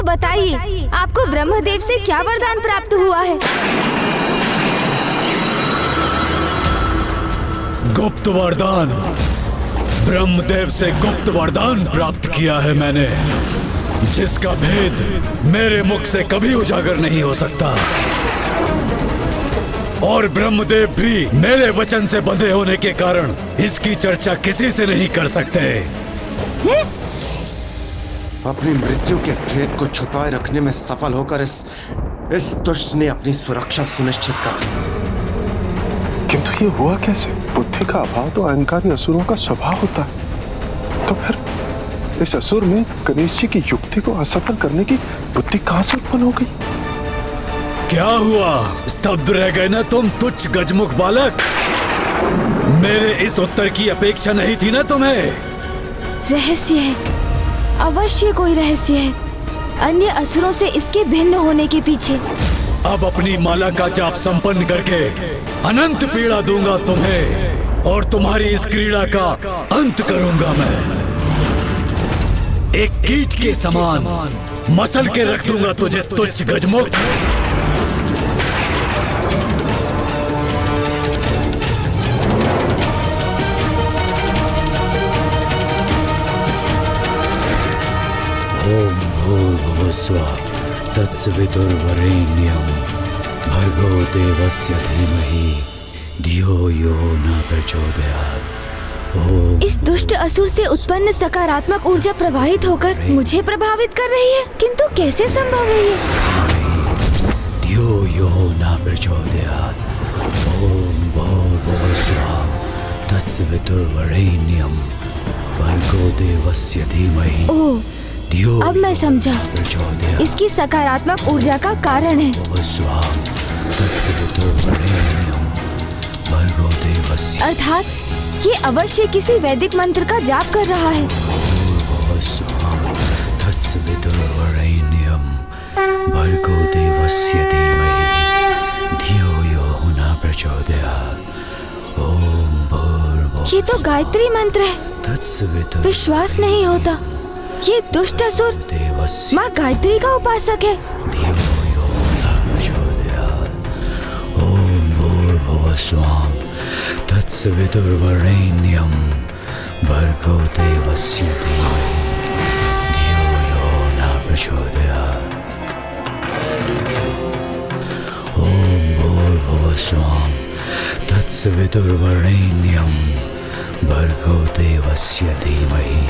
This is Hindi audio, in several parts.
तो बताइए, आपको ब्रह्मदेव से क्या वरदान प्राप्त हुआ है? गुप्त वरदान। ब्रह्मदेव से गुप्त वरदान प्राप्त किया है मैंने, जिसका भेद मेरे मुख से कभी उजागर नहीं हो सकता। और ब्रह्मदेव भी मेरे वचन से बंधे होने के कारण इसकी चर्चा किसी से नहीं कर सकते। अपनी मृत्यु के भेद को छुपाए रखने में सफल होकर इस दुष्ट ने अपनी सुरक्षा सुनिश्चित कर। किंतु ये हुआ कैसे? बुद्धि का अभाव तो अहंकारी असुरों का स्वभाव होता है। तो फिर इस असुर में गणेश जी की युक्ति को असफल करने की बुद्धि कहां से उत्पन्न हो गई? क्या हुआ? स्तब्ध रह गए ना तुम तुच्छ गजमुख बालक? मेरे इस उत्तर की अपेक्षा नहीं थी ना तुम्हें? रहस्य है, अवश्य कोई रहस्य है, अन्य असुरों से इसके भिन्न होने के पीछे। अब अपनी माला का जाप संपन्न करके अनंत पीड़ा दूंगा तुम्हें और तुम्हारी इस क्रीड़ा का अंत करूंगा मैं। एक कीट के समान मसल के रख दूंगा तुझे तुच्छ गजमुख। ओम भूर्भुवः स्वः तत्सवितुर्वरेण्यं भर्गो देवस्य धीमहि धियो यो न प्रचोदयात्। इस दुष्ट असुर से उत्पन्न सकारात्मक ऊर्जा प्रवाहित होकर मुझे प्रभावित कर रही है, किंतु कैसे संभव है ये? धियो यो न प्रचोदयात्। ओम भूर्भुवः स्वः तत्सवितुर्वरेण्यं भर्गो देवस्य धीमहि। ओह, अब मैं समझा, इसकी सकारात्मक ऊर्जा का कारण है। अर्थात ये अवश्य किसी वैदिक मंत्र का जाप कर रहा है। ये तो गायत्री मंत्र है। विश्वास नहीं होता, ये दुष्ट असुर माँ गायत्री का उपासक है। ओम भूर्भुवः स्वः तत्सवितुर्वरेण्यं भर्गो देवस्य धीमहि धियो यो न प्रचोदयात्। ओम भूर्भुवः स्वः तत्सवितुर्वरेण्यं भर्गो देवस्य धीमहि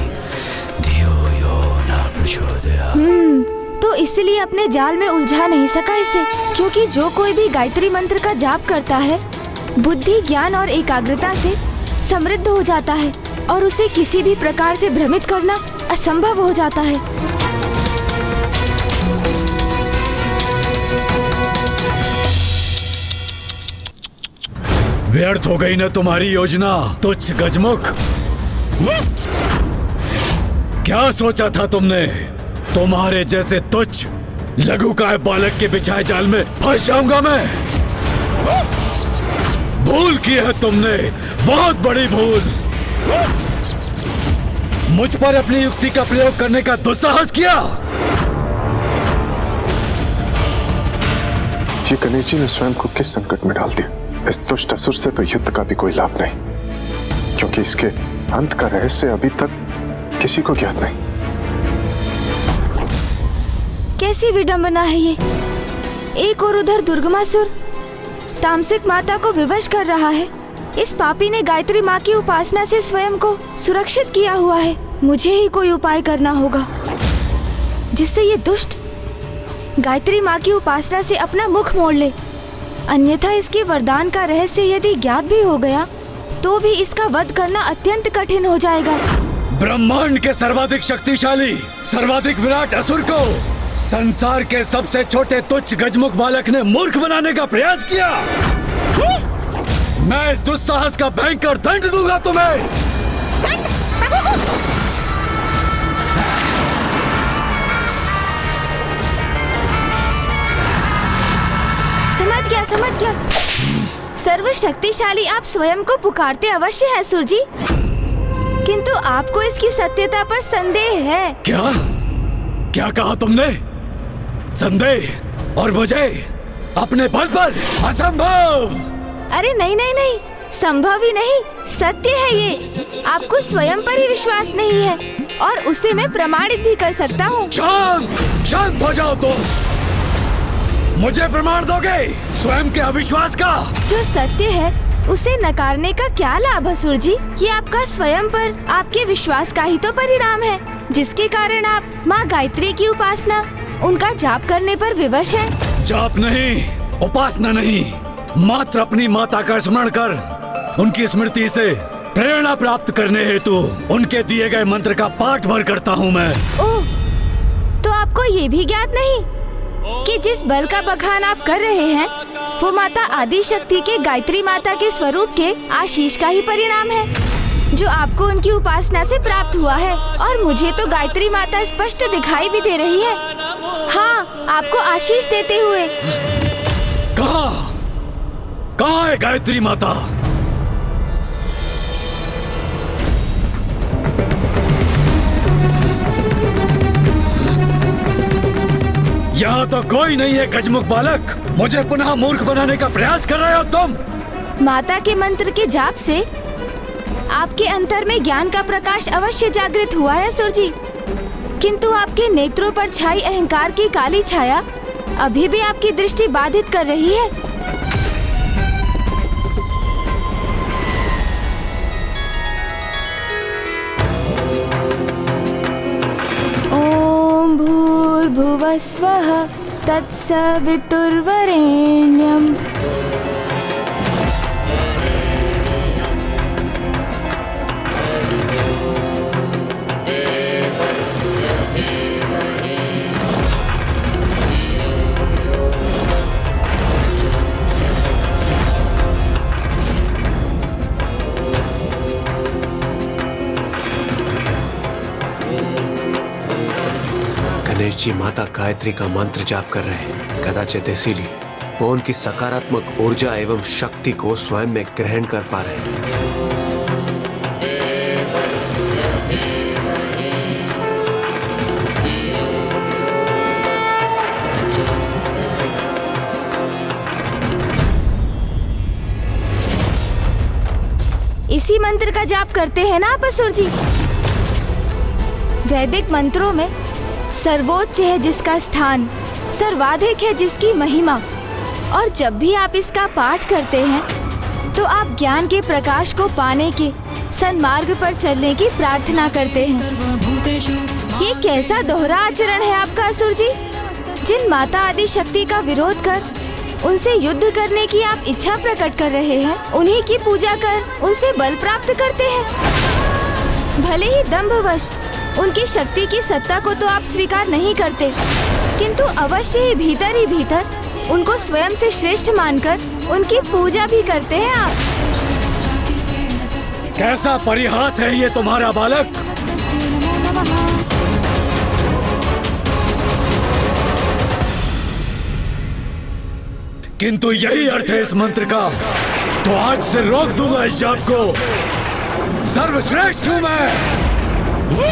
धियो यो न प्रचोदयात्। तो इसलिए अपने जाल में उलझा नहीं सका इसे, क्योंकि जो कोई भी गायत्री मंत्र का जाप करता है बुद्धि, ज्ञान और एकाग्रता से समृद्ध हो जाता है और उसे किसी भी प्रकार से भ्रमित करना असंभव हो जाता है। व्यर्थ हो गई ना तुम्हारी योजना तुच्छ गजमुख। क्या सोचा था तुमने? तुम्हारे जैसे तुच्छ लघुकाय बालक के बिछाए जाल में फंस जाऊंगा मैं? भूल की है तुमने, बहुत बड़ी भूल। मुझ पर अपनी युक्ति का प्रयोग करने का दुस्साहस किया। ये गणेश जी ने स्वयं को किस संकट में डाल दिया? इस दुष्ट असुर से तो युद्ध का भी कोई लाभ नहीं, क्योंकि इसके अंत का रहस्य अभी तक किसी को ज्ञात नहीं। कैसी विडंबना है ये! एक और उधर दुर्गमासुर तामसिक माता को विवश कर रहा है। इस पापी ने गायत्री माँ की उपासना से स्वयं को सुरक्षित किया हुआ है। मुझे ही कोई उपाय करना होगा जिससे ये दुष्ट गायत्री माँ की उपासना से अपना मुख मोड़ ले। अन्यथा इसके वरदान का रहस्य यदि ज्ञात भी हो गया तो भी इसका वध करना अत्यंत कठिन हो जाएगा। ब्रह्मांड के सर्वाधिक शक्तिशाली, सर्वाधिक विराट असुर को संसार के सबसे छोटे तुच्छ गजमुख बालक ने मूर्ख बनाने का प्रयास किया। मैं इस दुस्साहस का भयंकर दंड दूंगा तुम्हें। समझ गया। सर्वशक्तिशाली आप स्वयं को पुकारते अवश्य हैं असुर जी, किंतु आपको इसकी सत्यता पर संदेह है। क्या कहा तुमने? संदेह और मुझे अपने बल पर असंभव। अरे नहीं नहीं नहीं, संभव ही नहीं, सत्य है ये। आपको स्वयं पर ही विश्वास नहीं है और उसे मैं प्रमाणित भी कर सकता हूँ। शांत हो जाओ तुम। मुझे प्रमाण दोगे स्वयं के अविश्वास का? जो सत्य है उसे नकारने का क्या लाभ असुर जी? ये आपका स्वयं पर आपके विश्वास का ही तो परिणाम है, जिसके कारण आप माँ गायत्री की उपासना, उनका जाप करने पर विवश हैं। जाप नहीं, उपासना नहीं, मात्र अपनी माता का स्मरण कर उनकी स्मृति से प्रेरणा प्राप्त करने हेतु उनके दिए गए मंत्र का पाठ भर करता हूँ मैं। ओह, तो आपको ये भी ज्ञात नहीं कि जिस बल का बखान आप कर रहे हैं वो माता आदि शक्ति के गायत्री माता के स्वरूप के आशीष का ही परिणाम है, जो आपको उनकी उपासना से प्राप्त हुआ है। और मुझे तो गायत्री माता स्पष्ट दिखाई भी दे रही है। हाँ, आपको आशीष देते हुए। कहाँ है गायत्री माता? यहाँ तो कोई नहीं है गजमुख बालक। मुझे पुनः मूर्ख बनाने का प्रयास कर रहे हो तुम। माता के मंत्र के जाप से आपके अंतर में ज्ञान का प्रकाश अवश्य जागृत हुआ है असुर जी, किंतु आपके नेत्रों पर छाई अहंकार की काली छाया अभी भी आपकी दृष्टि बाधित कर रही है। ओम भूर्भुवः स्वः तत्सवितुर्वरेण्यम्। गणेश जी माता गायत्री का मंत्र जाप कर रहे हैं, कदाचित इसीलिए वो उनकी सकारात्मक ऊर्जा एवं शक्ति को स्वयं में ग्रहण कर पा रहे हैं। इसी मंत्र का जाप करते हैं ना आप असुर जी? वैदिक मंत्रों में सर्वोच्च है जिसका स्थान, सर्वाधिक है जिसकी महिमा, और जब भी आप इसका पाठ करते हैं तो आप ज्ञान के प्रकाश को पाने के सन्मार्ग पर चलने की प्रार्थना करते हैं। ये कैसा दोहरा आचरण है आपका असुर जी? जिन माता आदि शक्ति का विरोध कर उनसे युद्ध करने की आप इच्छा प्रकट कर रहे हैं, उन्हीं की पूजा कर उनसे बल प्राप्त करते हैं। भले ही दंभवश उनकी शक्ति की सत्ता को तो आप स्वीकार नहीं करते, किंतु अवश्य ही भीतर उनको स्वयं से श्रेष्ठ मानकर उनकी पूजा भी करते हैं आप। कैसा परिहास है ये तुम्हारा बालक? किंतु यही अर्थ है इस मंत्र का, तो आज से रोक दूंगा इस जाप को। सर्वश्रेष्ठ हूं मैं,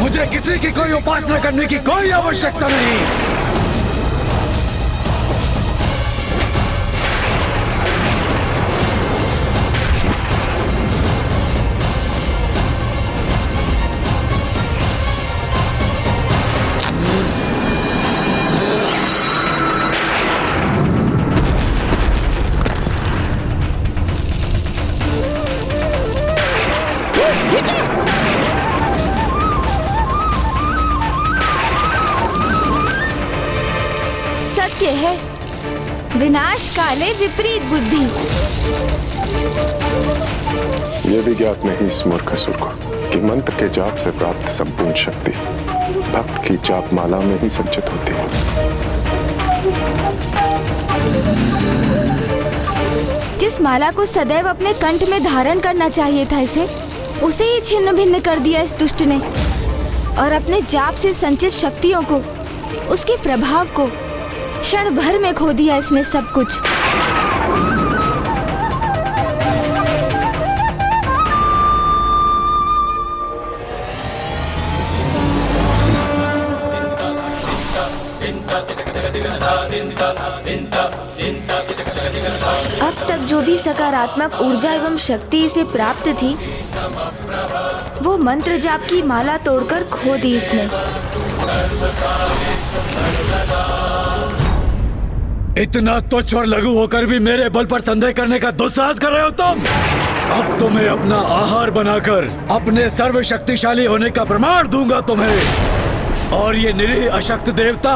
मुझे किसी की कोई उपासना करने की कोई आवश्यकता नहीं। सत्य है, विनाश काले विपरीत बुद्धि। यह भी ज्ञात नहीं इस मूर्ख असुर को कि मंत्र के जाप से प्राप्त संपूर्ण शक्ति भक्त की जाप माला में ही संचित होती है। जिस माला को सदैव अपने कंठ में धारण करना चाहिए था उसे ही छिन्न भिन्न कर दिया इस दुष्ट ने, और अपने जाप से संचित शक्तियों को, उसके प्रभाव को क्षण भर में खो दिया इसने सब कुछ। अब तक जो भी सकारात्मक ऊर्जा एवं शक्ति इसे प्राप्त थी, वो मंत्र जाप की माला तोड़कर खो दी इसने। इतना तुच्छ और लघु होकर भी मेरे बल पर संदेह करने का दुस्साहस कर रहे हो तुम? अब तुम्हें अपना आहार बनाकर अपने सर्वशक्तिशाली होने का प्रमाण दूंगा तुम्हें। और ये निरीह अशक्त देवता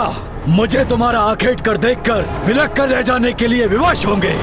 मुझे तुम्हारा आखेट कर देखकर विलक कर रह जाने के लिए विवश होंगे।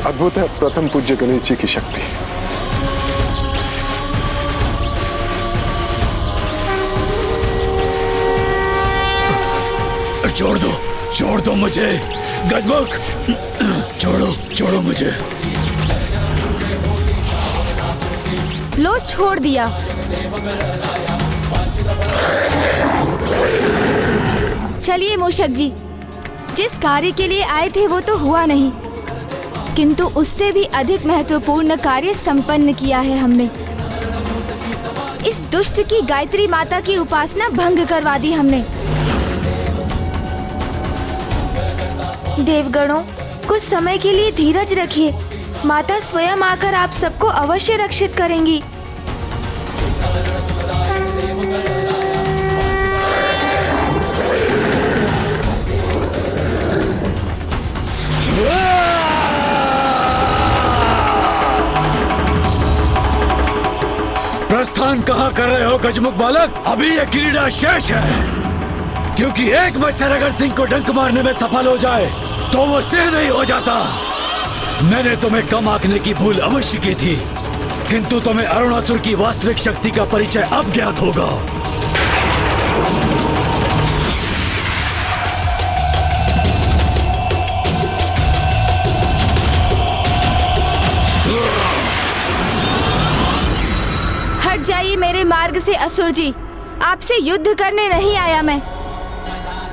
अद्भुत है प्रथम पूज्य गणेश जी की शक्ति। छोड़ दो मुझे गजमुख, छोड़ो मुझे। लो छोड़ दिया। चलिए मूषक जी, जिस कार्य के लिए आए थे वो तो हुआ नहीं, किंतु उससे भी अधिक महत्वपूर्ण कार्य संपन्न किया है हमने। इस दुष्ट की गायत्री माता की उपासना भंग करवा दी हमने। देवगणों, कुछ समय के लिए धीरज रखिए। माता स्वयं आकर आप सबको अवश्य रक्षित करेंगी। प्रस्थान कहाँ कर रहे हो गजमुख बालक? अभी ये क्रीड़ा शेष है, क्योंकि एक मच्छर अगर सिंह को डंक मारने में सफल हो जाए तो वो सिंह नहीं हो जाता। मैंने तुम्हें कम आंकने की भूल अवश्य की थी, किंतु तुम्हें अरुणासुर की वास्तविक शक्ति का परिचय अब ज्ञात होगा। जाइए मेरे मार्ग से असुर जी, आपसे युद्ध करने नहीं आया मैं,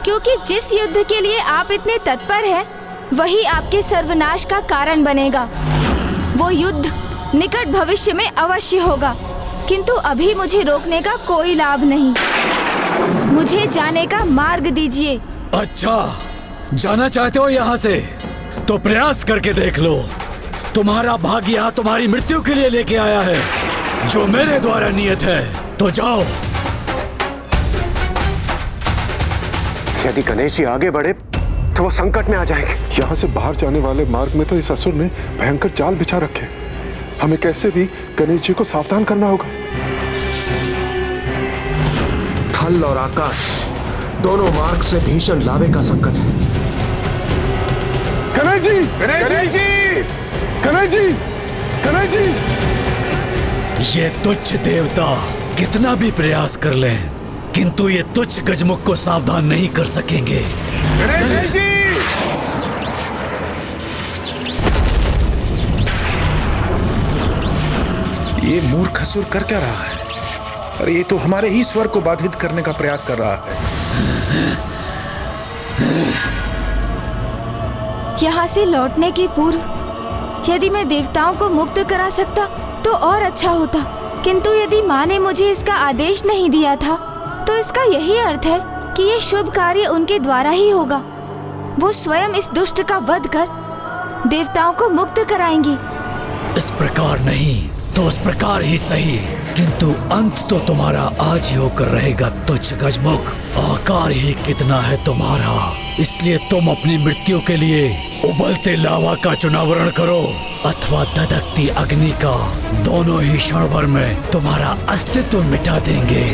क्योंकि जिस युद्ध के लिए आप इतने तत्पर हैं, वही आपके सर्वनाश का कारण बनेगा। वो युद्ध निकट भविष्य में अवश्य होगा, किंतु अभी मुझे रोकने का कोई लाभ नहीं। मुझे जाने का मार्ग दीजिए। अच्छा, जाना चाहते हो यहाँ से? तो प्रयास करके देख लो। तुम्हारा भाग्य यहाँ तुम्हारी मृत्यु के लिए लेके आया है, जो मेरे द्वारा नियत है। तो जाओ। यदि गणेश जी आगे बढ़े तो वो संकट में आ जाएंगे। यहाँ से बाहर जाने वाले मार्ग में तो इस असुर ने भयंकर जाल बिछा रखे। हमें कैसे भी गणेश जी को सावधान करना होगा। थल और आकाश दोनों मार्ग से भीषण लावे का संकट है। गणेश जी, गणेश जी, गणेश जी, गणेश जी। ये तुच्छ देवता कितना भी प्रयास कर लें, किंतु ये तुच्छ गजमुख को सावधान नहीं कर सकेंगे। गणेश जी! ये मूर्ख असुर कर क्या रहा है? अरे ये तो हमारे ही स्वर को बाधित करने का प्रयास कर रहा है। यहाँ से लौटने के पूर्व यदि मैं देवताओं को मुक्त करा सकता तो और अच्छा होता, किंतु यदि माँ ने मुझे इसका आदेश नहीं दिया था तो इसका यही अर्थ है कि ये शुभ कार्य उनके द्वारा ही होगा। वो स्वयं इस दुष्ट का वध कर देवताओं को मुक्त कराएंगी। इस प्रकार नहीं तो उस प्रकार ही सही, किंतु अंत तो तुम्हारा आज ही होकर रहेगा तुच्छ गजमुख। आकार ही कितना है तुम्हारा, इसलिए तुम अपनी मृत्यु के लिए उबलते लावा का चुनावरण करो अथवा धधकती अग्नि का। दोनों ही क्षण भर में तुम्हारा अस्तित्व मिटा देंगे।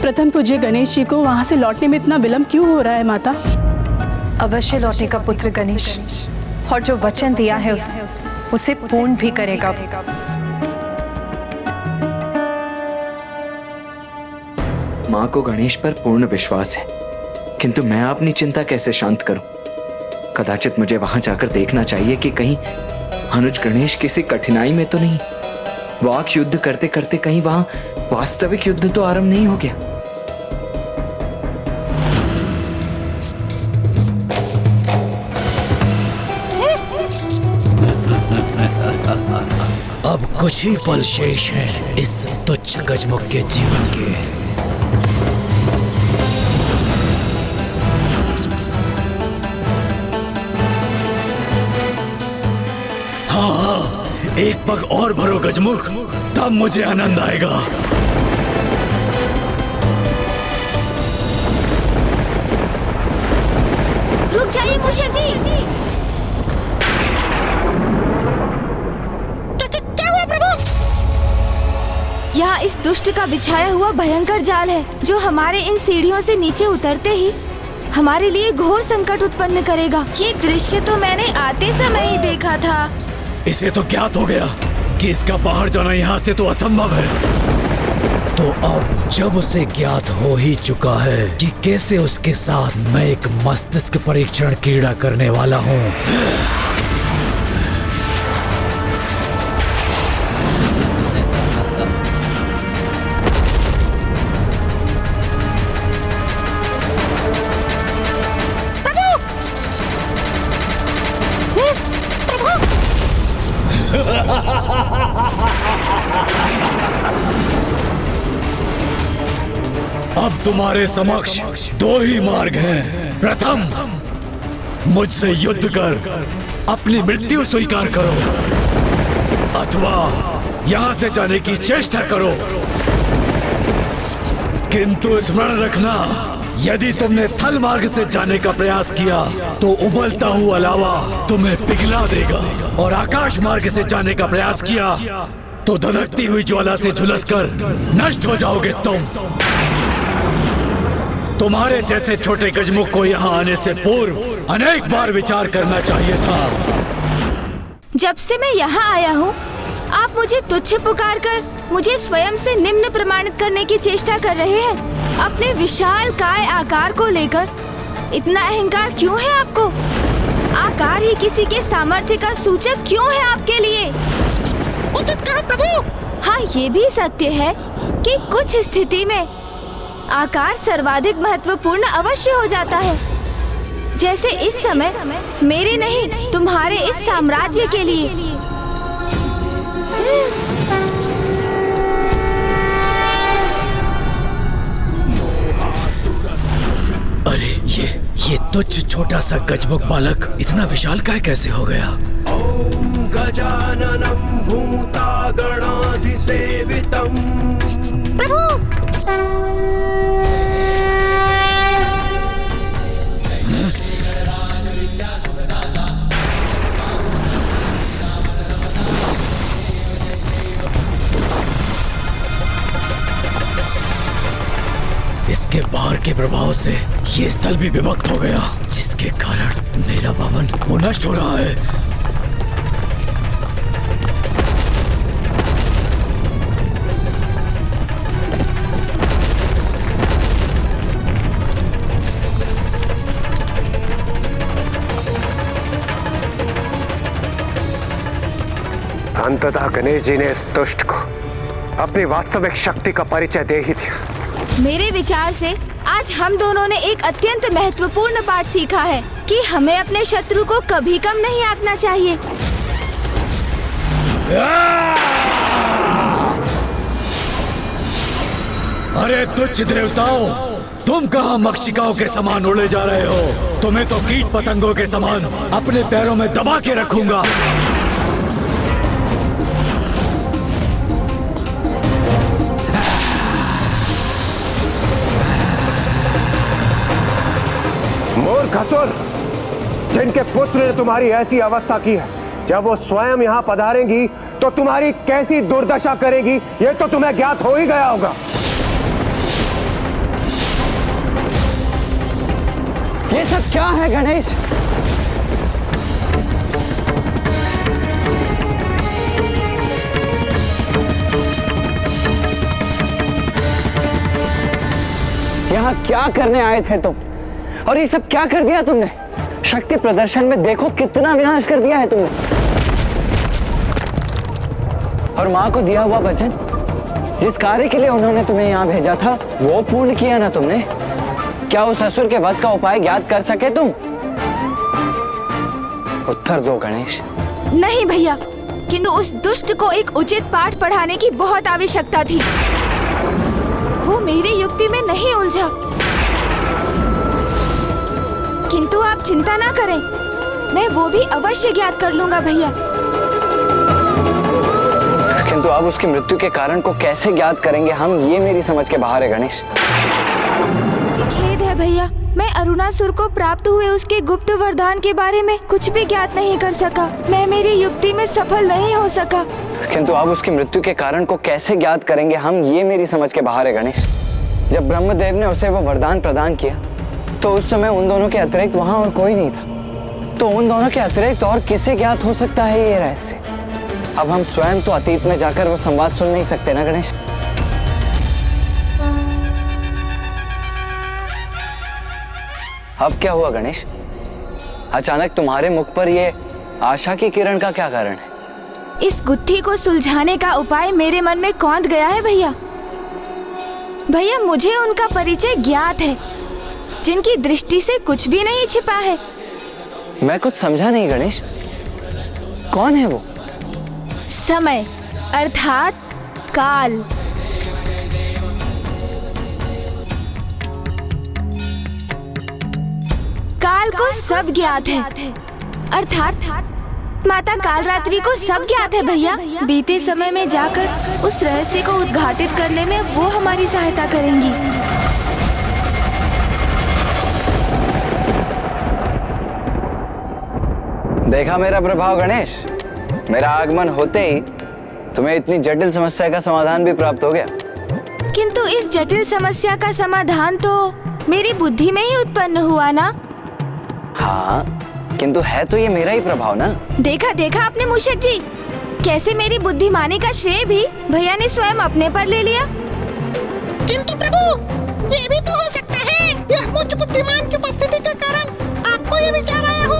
प्रथम पूज्य गणेश जी को वहाँ से लौटने में इतना विलंब क्यों हो रहा है माता? अवश्य लौटेगा पुत्र गणेश, और जो वचन दिया है उसे पूर्ण भी करेगा। माँ को गणेश पर पूर्ण विश्वास है, किंतु मैं अपनी चिंता कैसे शांत करूं? कदाचित मुझे वहां जाकर देखना चाहिए कि कहीं अनुज गणेश किसी कठिनाई में तो नहीं। वाक युद्ध करते करते कहीं वहां वास्तविक युद्ध तो आरंभ नहीं हो गया। अब कुछ ही पल शेष हैं इस तुच्छ गजमुख के जीवन के। हाँ, एक पग और भरो गजमुख, तब मुझे आनंद आएगा। रुक जाइए मूषक जी। क्या हुआ प्रभु? यहाँ इस दुष्ट का बिछाया हुआ भयंकर जाल है, जो हमारे इन सीढ़ियों से नीचे उतरते ही हमारे लिए घोर संकट उत्पन्न करेगा। ये दृश्य तो मैंने आते समय ही देखा था। इसे तो ज्ञात हो गया कि इसका बाहर जाना यहाँ से तो असंभव है। तो अब जब उसे ज्ञात हो ही चुका है कि कैसे उसके साथ मैं एक मस्तिष्क परीक्षण क्रीड़ा करने वाला हूँ, अब तुम्हारे समक्ष दो ही मार्ग हैं। प्रथम, मुझसे युद्ध कर अपनी मृत्यु स्वीकार करो, अथवा यहाँ से जाने की चेष्टा करो। किंतु स्मरण रखना, यदि तुमने थल मार्ग से जाने का प्रयास किया तो उबलता हुआ लावा तुम्हें पिघला देगा, और आकाश मार्ग से जाने का प्रयास किया तो धधकती हुई ज्वाला से झुलसकर नष्ट हो जाओगे तुम। तुम्हारे जैसे छोटे गजमुख को यहाँ आने से पूर्व अनेक बार विचार करना चाहिए था। जब से मैं यहाँ आया हूँ, आप मुझे तुच्छ पुकारकर मुझे स्वयं से निम्न प्रमाणित करने की चेष्टा कर रहे हैं। अपने विशाल काय आकार को लेकर इतना अहंकार क्यों है आपको? आकार ही किसी के सामर्थ्य का सूचक क्यों है आपके लिए? उचित कहा प्रभु। हाँ, ये भी सत्य है कि कुछ स्थिति में आकार सर्वाधिक महत्वपूर्ण अवश्य हो जाता है, जैसे इस समय मेरे नहीं तुम्हारे इस साम्राज्य के लिए। अरे ये तुच्छ छोटा सा गजमुख बालक इतना विशाल काय कैसे हो गया? ओम गजाननं भूतागणाधिसेवितं। प्रभु! इसके बाहर के प्रभाव से ये स्थल भी विभक्त हो गया, जिसके कारण मेरा भवन वो नष्ट हो रहा है। अंततः गणेश जी ने इस दुष्ट को अपनी वास्तविक शक्ति का परिचय दे ही दिया। मेरे विचार से आज हम दोनों ने एक अत्यंत महत्वपूर्ण पाठ सीखा है कि हमें अपने शत्रु को कभी कम नहीं आंकना चाहिए। अरे तुच्छ देवताओं, तुम कहाँ मक्षिकाओं के समान उड़े जा रहे हो? तुम्हें तो कीट पतंगों के समान अपने पैरों में दबा के रखूंगा। मूर्खसुर, जिनके पुत्र ने तुम्हारी ऐसी अवस्था की है, जब वो स्वयं यहाँ पधारेंगी तो तुम्हारी कैसी दुर्दशा करेगी, ये तो तुम्हें ज्ञात हो ही गया होगा। ये सब क्या है गणेश? यहाँ क्या करने आए थे तुम? और ये सब क्या कर दिया तुमने? शक्ति प्रदर्शन में देखो कितना विनाश कर दिया है तुमने। और माँ को दिया हुआ वचन, जिस कार्य के लिए उन्होंने तुम्हें यहाँ भेजा था, वो पूर्ण किया ना तुमने? क्या उस असुर के वध का उपाय ज्ञात कर सके तुम? उत्तर दो गणेश। नहीं भैया, किंतु उस दुष्ट को एक उचित पाठ पढ़ाने की बहुत आवश्यकता थी। वो मेरी युक्ति में नहीं उलझा। किंतु आप चिंता ना करें, मैं वो भी अवश्य ज्ञात कर लूंगा भैया। किंतु अब उसकी मृत्यु के कारण को कैसे ज्ञात करेंगे हम, ये मेरी समझ के बाहर है गणेश। खेद है भैया, मैं अरुणासुर को प्राप्त हुए उसके गुप्त वरदान के बारे में कुछ भी ज्ञात नहीं कर सका। मैं मेरी युक्ति में सफल नहीं हो सका। किंतु अब उसकी मृत्यु के कारण को कैसे ज्ञात करेंगे हम, ये मेरी समझ के बाहर है गणेश। जब ब्रह्मदेव ने उसे वो वरदान प्रदान किया तो उस समय उन दोनों के अतिरिक्त वहां और कोई नहीं था। तो उन दोनों के अतिरिक्त और किसे ज्ञात हो सकता है ये रहस्य? अब हम स्वयं तो अतीत में जाकर वो संवाद सुन नहीं सकते ना गणेश। अब क्या हुआ गणेश? अचानक तुम्हारे मुख पर ये आशा की किरण का क्या कारण है? इस गुत्थी को सुलझाने का उपाय मेरे मन में कौंध गया है भैया। भैया, मुझे उनका परिचय ज्ञात है, जिनकी दृष्टि से कुछ भी नहीं छिपा है। मैं कुछ समझा नहीं गणेश, कौन है वो? समय अर्थात काल। काल को सब ज्ञात है, अर्थात माता कालरात्रि को सब ज्ञात है भैया। बीते समय में जाकर उस रहस्य को उद्घाटित करने में वो हमारी सहायता करेंगी। देखा मेरा प्रभाव गणेश? मेरा आगमन होते ही तुम्हें इतनी जटिल समस्या का समाधान भी प्राप्त हो गया। किंतु इस जटिल समस्या का समाधान तो मेरी बुद्धि में ही उत्पन्न हुआ ना। हाँ, किंतु है तो ये मेरा ही प्रभाव ना। देखा देखा आपने मूषक जी, कैसे मेरी बुद्धिमानी का श्रेय भी भैया ने स्वयं अपने पर ले लिया। किंतु प्रभु, ये भी तो हो सकता है यह मुझ बुद्धिमान की उपस्थिति के कारण आपको ये विचार आया हो।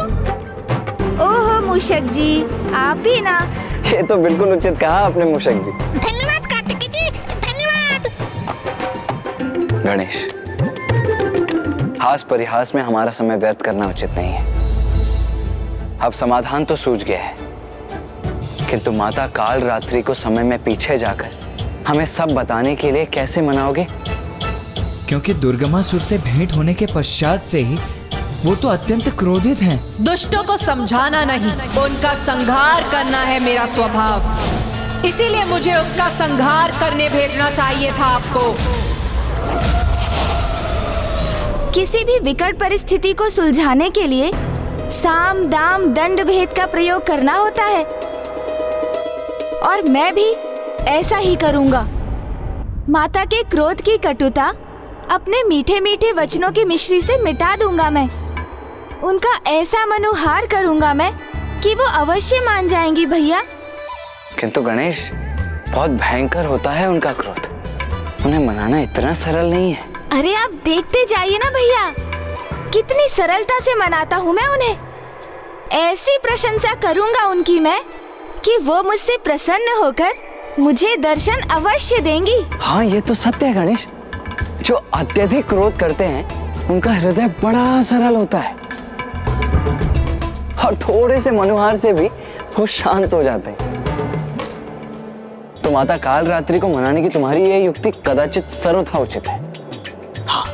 ओहो मूषक जी, आप भी ना। ये तो बिल्कुल उचित कहा आपने मूषक जी। धन्यवाद कार्तिकी जी, धन्यवाद। गणेश, हास परिहास में हमारा समय व्यर्थ करना उचित नहीं है। अब समाधान तो सूझ गया है, किंतु माता काल रात्रि को समय में पीछे जाकर हमें सब बताने के लिए कैसे मनाओगे? क्योंकि दुर्गमासुर से भेंट होने के पश्चात से ही वो तो अत्यंत क्रोधित हैं। दुष्टों को समझाना नहीं, उनका संहार करना है मेरा स्वभाव। इसीलिए मुझे उसका संहार करने भेजना चाहिए था आपको। किसी भी विकट परिस्थिति को सुलझाने के लिए साम दाम दंड भेद का प्रयोग करना होता है, और मैं भी ऐसा ही करूंगा। माता के क्रोध की कटुता अपने मीठे मीठे वचनों की मिश्री से मिटा दूंगा मैं। उनका ऐसा मनोहार करूंगा मैं कि वो अवश्य मान जाएंगी भैया। किंतु गणेश, बहुत भयंकर होता है उनका क्रोध। उन्हें मनाना इतना सरल नहीं है। अरे आप देखते जाइए ना भैया, कितनी सरलता से मनाता हूँ मैं उन्हें। ऐसी प्रशंसा करूंगा उनकी मैं कि वो मुझसे प्रसन्न होकर मुझे दर्शन अवश्य देंगी। हाँ, ये तो सत्य है गणेश। जो अत्यधिक क्रोध करते हैं उनका हृदय बड़ा सरल होता है, और थोड़े से मनोहार से भी वो शांत हो जाते हैं। तो माता काल रात्रि को मनाने की तुम्हारी ये युक्ति कदाचित सर्वथा उचित है। हाँ,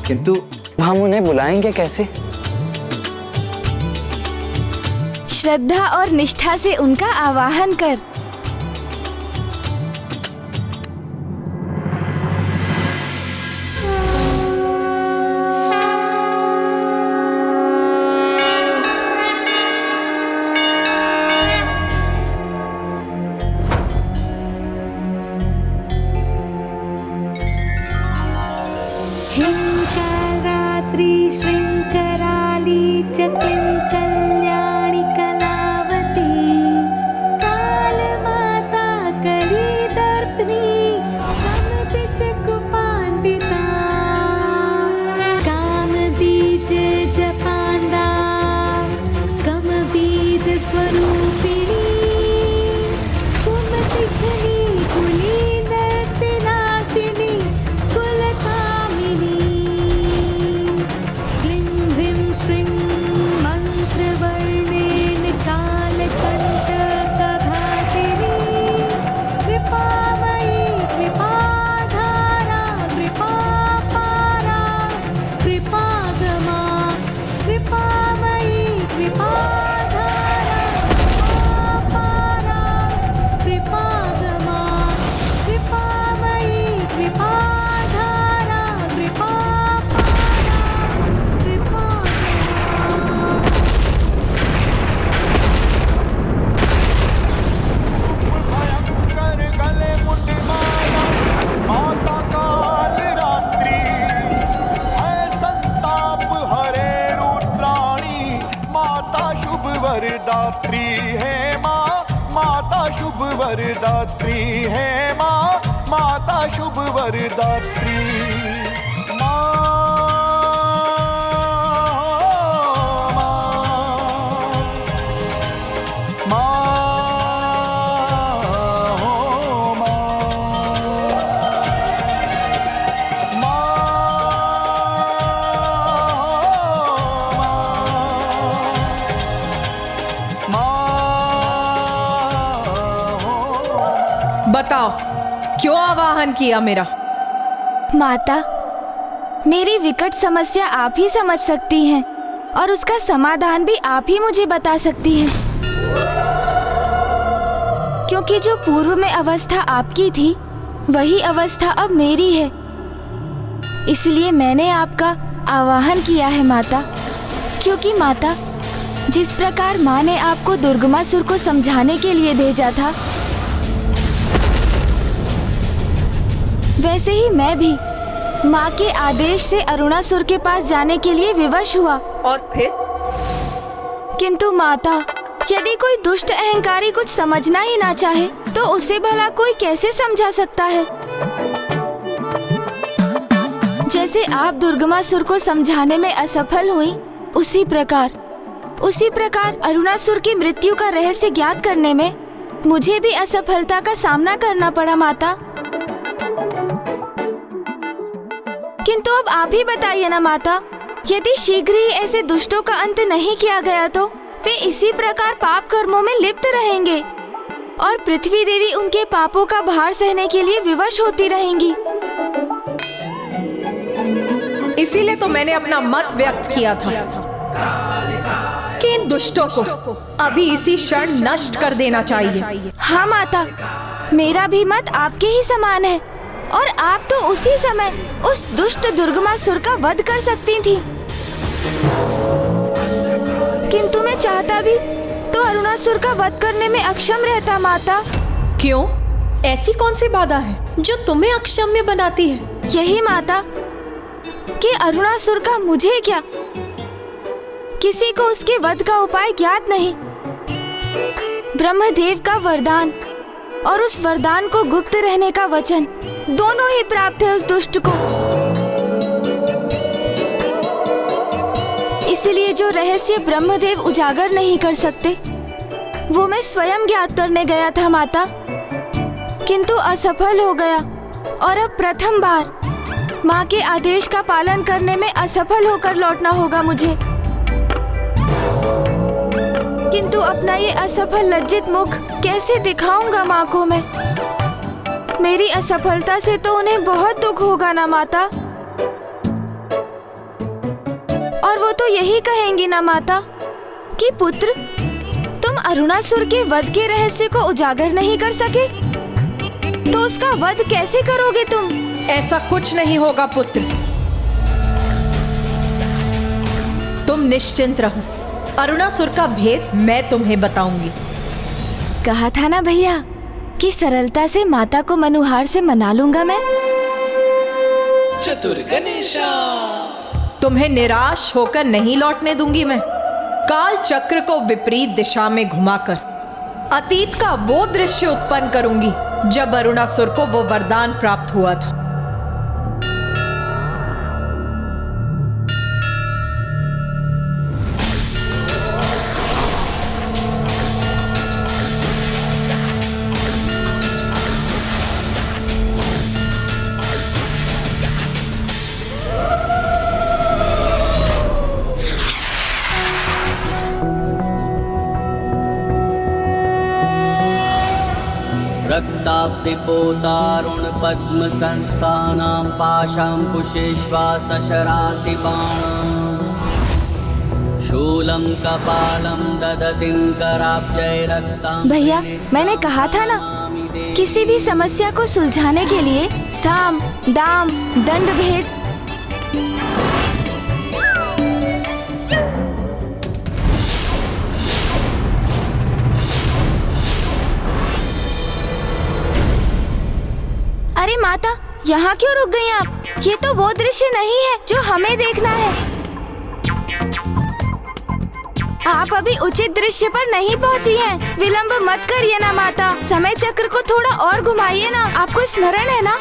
किंतु हम उन्हें बुलाएंगे कैसे? श्रद्धा और निष्ठा से उनका आवाहन कर। काल रात्रि श्रृंकराली च किं कल्याणि कलावती कालमाता कलिदर्पिणी समदिशकुपान्विता कामबीज जपान्दा कमबीज स्वरूपिणी कुमतिघ्नी कुलीनर्तिनाशिनी कुलकामिनी क्लीं ह्रीं श्रीं मन्त्रवर्णेन कालकण्टकघातिनी कृपामयी कृपाधारा कृपापारा कृपागमा कृपामयी कृपाधारा कृपापारा कृपागमा कृपामयी कृपाधारा कृपापारा भयंकर गले मुंडी माला माता काल रात्रि है संताप हरे रुद्राणी माता शुभ वरदात्री है माँ माता शुभ वरदात्री है माँ माता शुभ वरदात्री बताओ क्यों आवाहन किया मेरा? माता, मेरी विकट समस्या आप ही समझ सकती हैं और उसका समाधान भी आप ही मुझे बता सकती हैं। क्योंकि जो पूर्व में अवस्था आपकी थी वही अवस्था अब मेरी है, इसलिए मैंने आपका आवाहन किया है माता। क्योंकि माता, जिस प्रकार माँ ने आपको दुर्गमासुर को समझाने के लिए भेजा था, वैसे ही मैं भी माँ के आदेश से अरुणासुर के पास जाने के लिए विवश हुआ। और फिर? किंतु माता, यदि कोई दुष्ट अहंकारी कुछ समझना ही ना चाहे तो उसे भला कोई कैसे समझा सकता है? जैसे आप दुर्गमासुर को समझाने में असफल हुई, उसी प्रकार अरुणासुर की मृत्यु का रहस्य ज्ञात करने में मुझे भी असफलता का सामना करना पड़ा माता। किंतु अब आप ही बताइए ना माता, यदि शीघ्र ही ऐसे दुष्टों का अंत नहीं किया गया तो वे इसी प्रकार पाप कर्मों में लिप्त रहेंगे और पृथ्वी देवी उनके पापों का भार सहने के लिए विवश होती रहेंगी। इसीलिए तो मैंने अपना मत व्यक्त किया था कि इन दुष्टों को अभी इसी क्षण नष्ट कर देना चाहिए। हाँ माता, मेरा भी मत आपके ही समान है और आप तो उसी समय उस दुष्ट दुर्गमासुर का वध कर सकती थी। किंतु मैं चाहता भी तो अरुणासुर का वध करने में अक्षम रहता माता। क्यों? ऐसी कौन सी बाधा है जो तुम्हें अक्षम्य बनाती है? यही माता कि अरुणासुर का मुझे क्या, किसी को उसके वध का उपाय ज्ञात नहीं। ब्रह्मदेव का वरदान और उस वरदान को गुप्त रहने का वचन दोनों ही प्राप्त है उस दुष्ट को। इसलिए जो रहस्य ब्रह्मदेव उजागर नहीं कर सकते वो मैं स्वयं ज्ञात करने गया था माता, किंतु असफल हो गया और अब प्रथम बार माँ के आदेश का पालन करने में असफल होकर लौटना होगा मुझे। किंतु अपना ये असफल लज्जित मुख कैसे दिखाऊंगा माँ को मैं? मेरी असफलता से तो उन्हें बहुत दुख होगा ना माता। और वो तो यही कहेंगी ना माता कि पुत्र, तुम अरुणासुर के वध के रहस्य को उजागर नहीं कर सके, तो उसका वध कैसे करोगे तुम? ऐसा कुछ नहीं होगा पुत्र, तुम निश्चिंत रहो। अरुणासुर का भेद मैं तुम्हें बताऊंगी। कहा था ना भैया कि सरलता से माता को मनुहार से मना लूंगा मैं। चतुर गणेशा तुम्हें निराश होकर नहीं लौटने दूंगी मैं। काल चक्र को विपरीत दिशा में घुमाकर अतीत का वो दृश्य उत्पन्न करूंगी जब अरुणासुर को वो वरदान प्राप्त हुआ था। रक्ताब्धिपोतारुण पद्म संस्थानां पाशां कुशेष्वा सशरासि बाणां शूलं कपालं ददतिं कराब्जै रक्तां। भैया, मैंने कहा था ना, किसी भी समस्या को सुलझाने के लिए साम दाम दंड भेद अरे माता, यहाँ क्यों रुक गई आप? ये तो वो दृश्य नहीं है जो हमें देखना है। आप अभी उचित दृश्य पर नहीं पहुँची हैं। विलंब मत करिए ना माता, समय चक्र को थोड़ा और घुमाइए ना। आपको स्मरण है ना,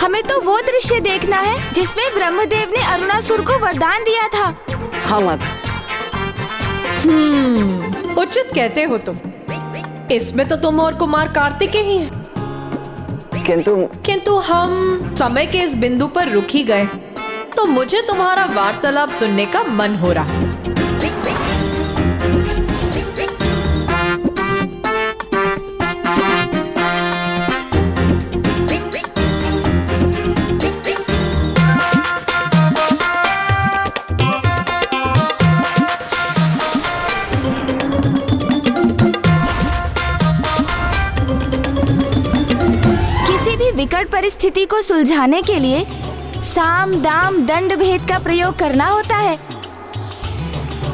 हमें तो वो दृश्य देखना है जिसमें ब्रह्मदेव ने अरुणासुर को वरदान दिया था। हाँ माता। उचित कहते हो तुम। इसमें तो तुम और कुमार कार्तिकेय ही हैं। किंतु हम समय के इस बिंदु पर रुक ही गए, तो मुझे तुम्हारा वार्तालाप सुनने का मन हो रहा है। विकट परिस्थिति को सुलझाने के लिए साम दाम दंड भेद का प्रयोग करना होता है,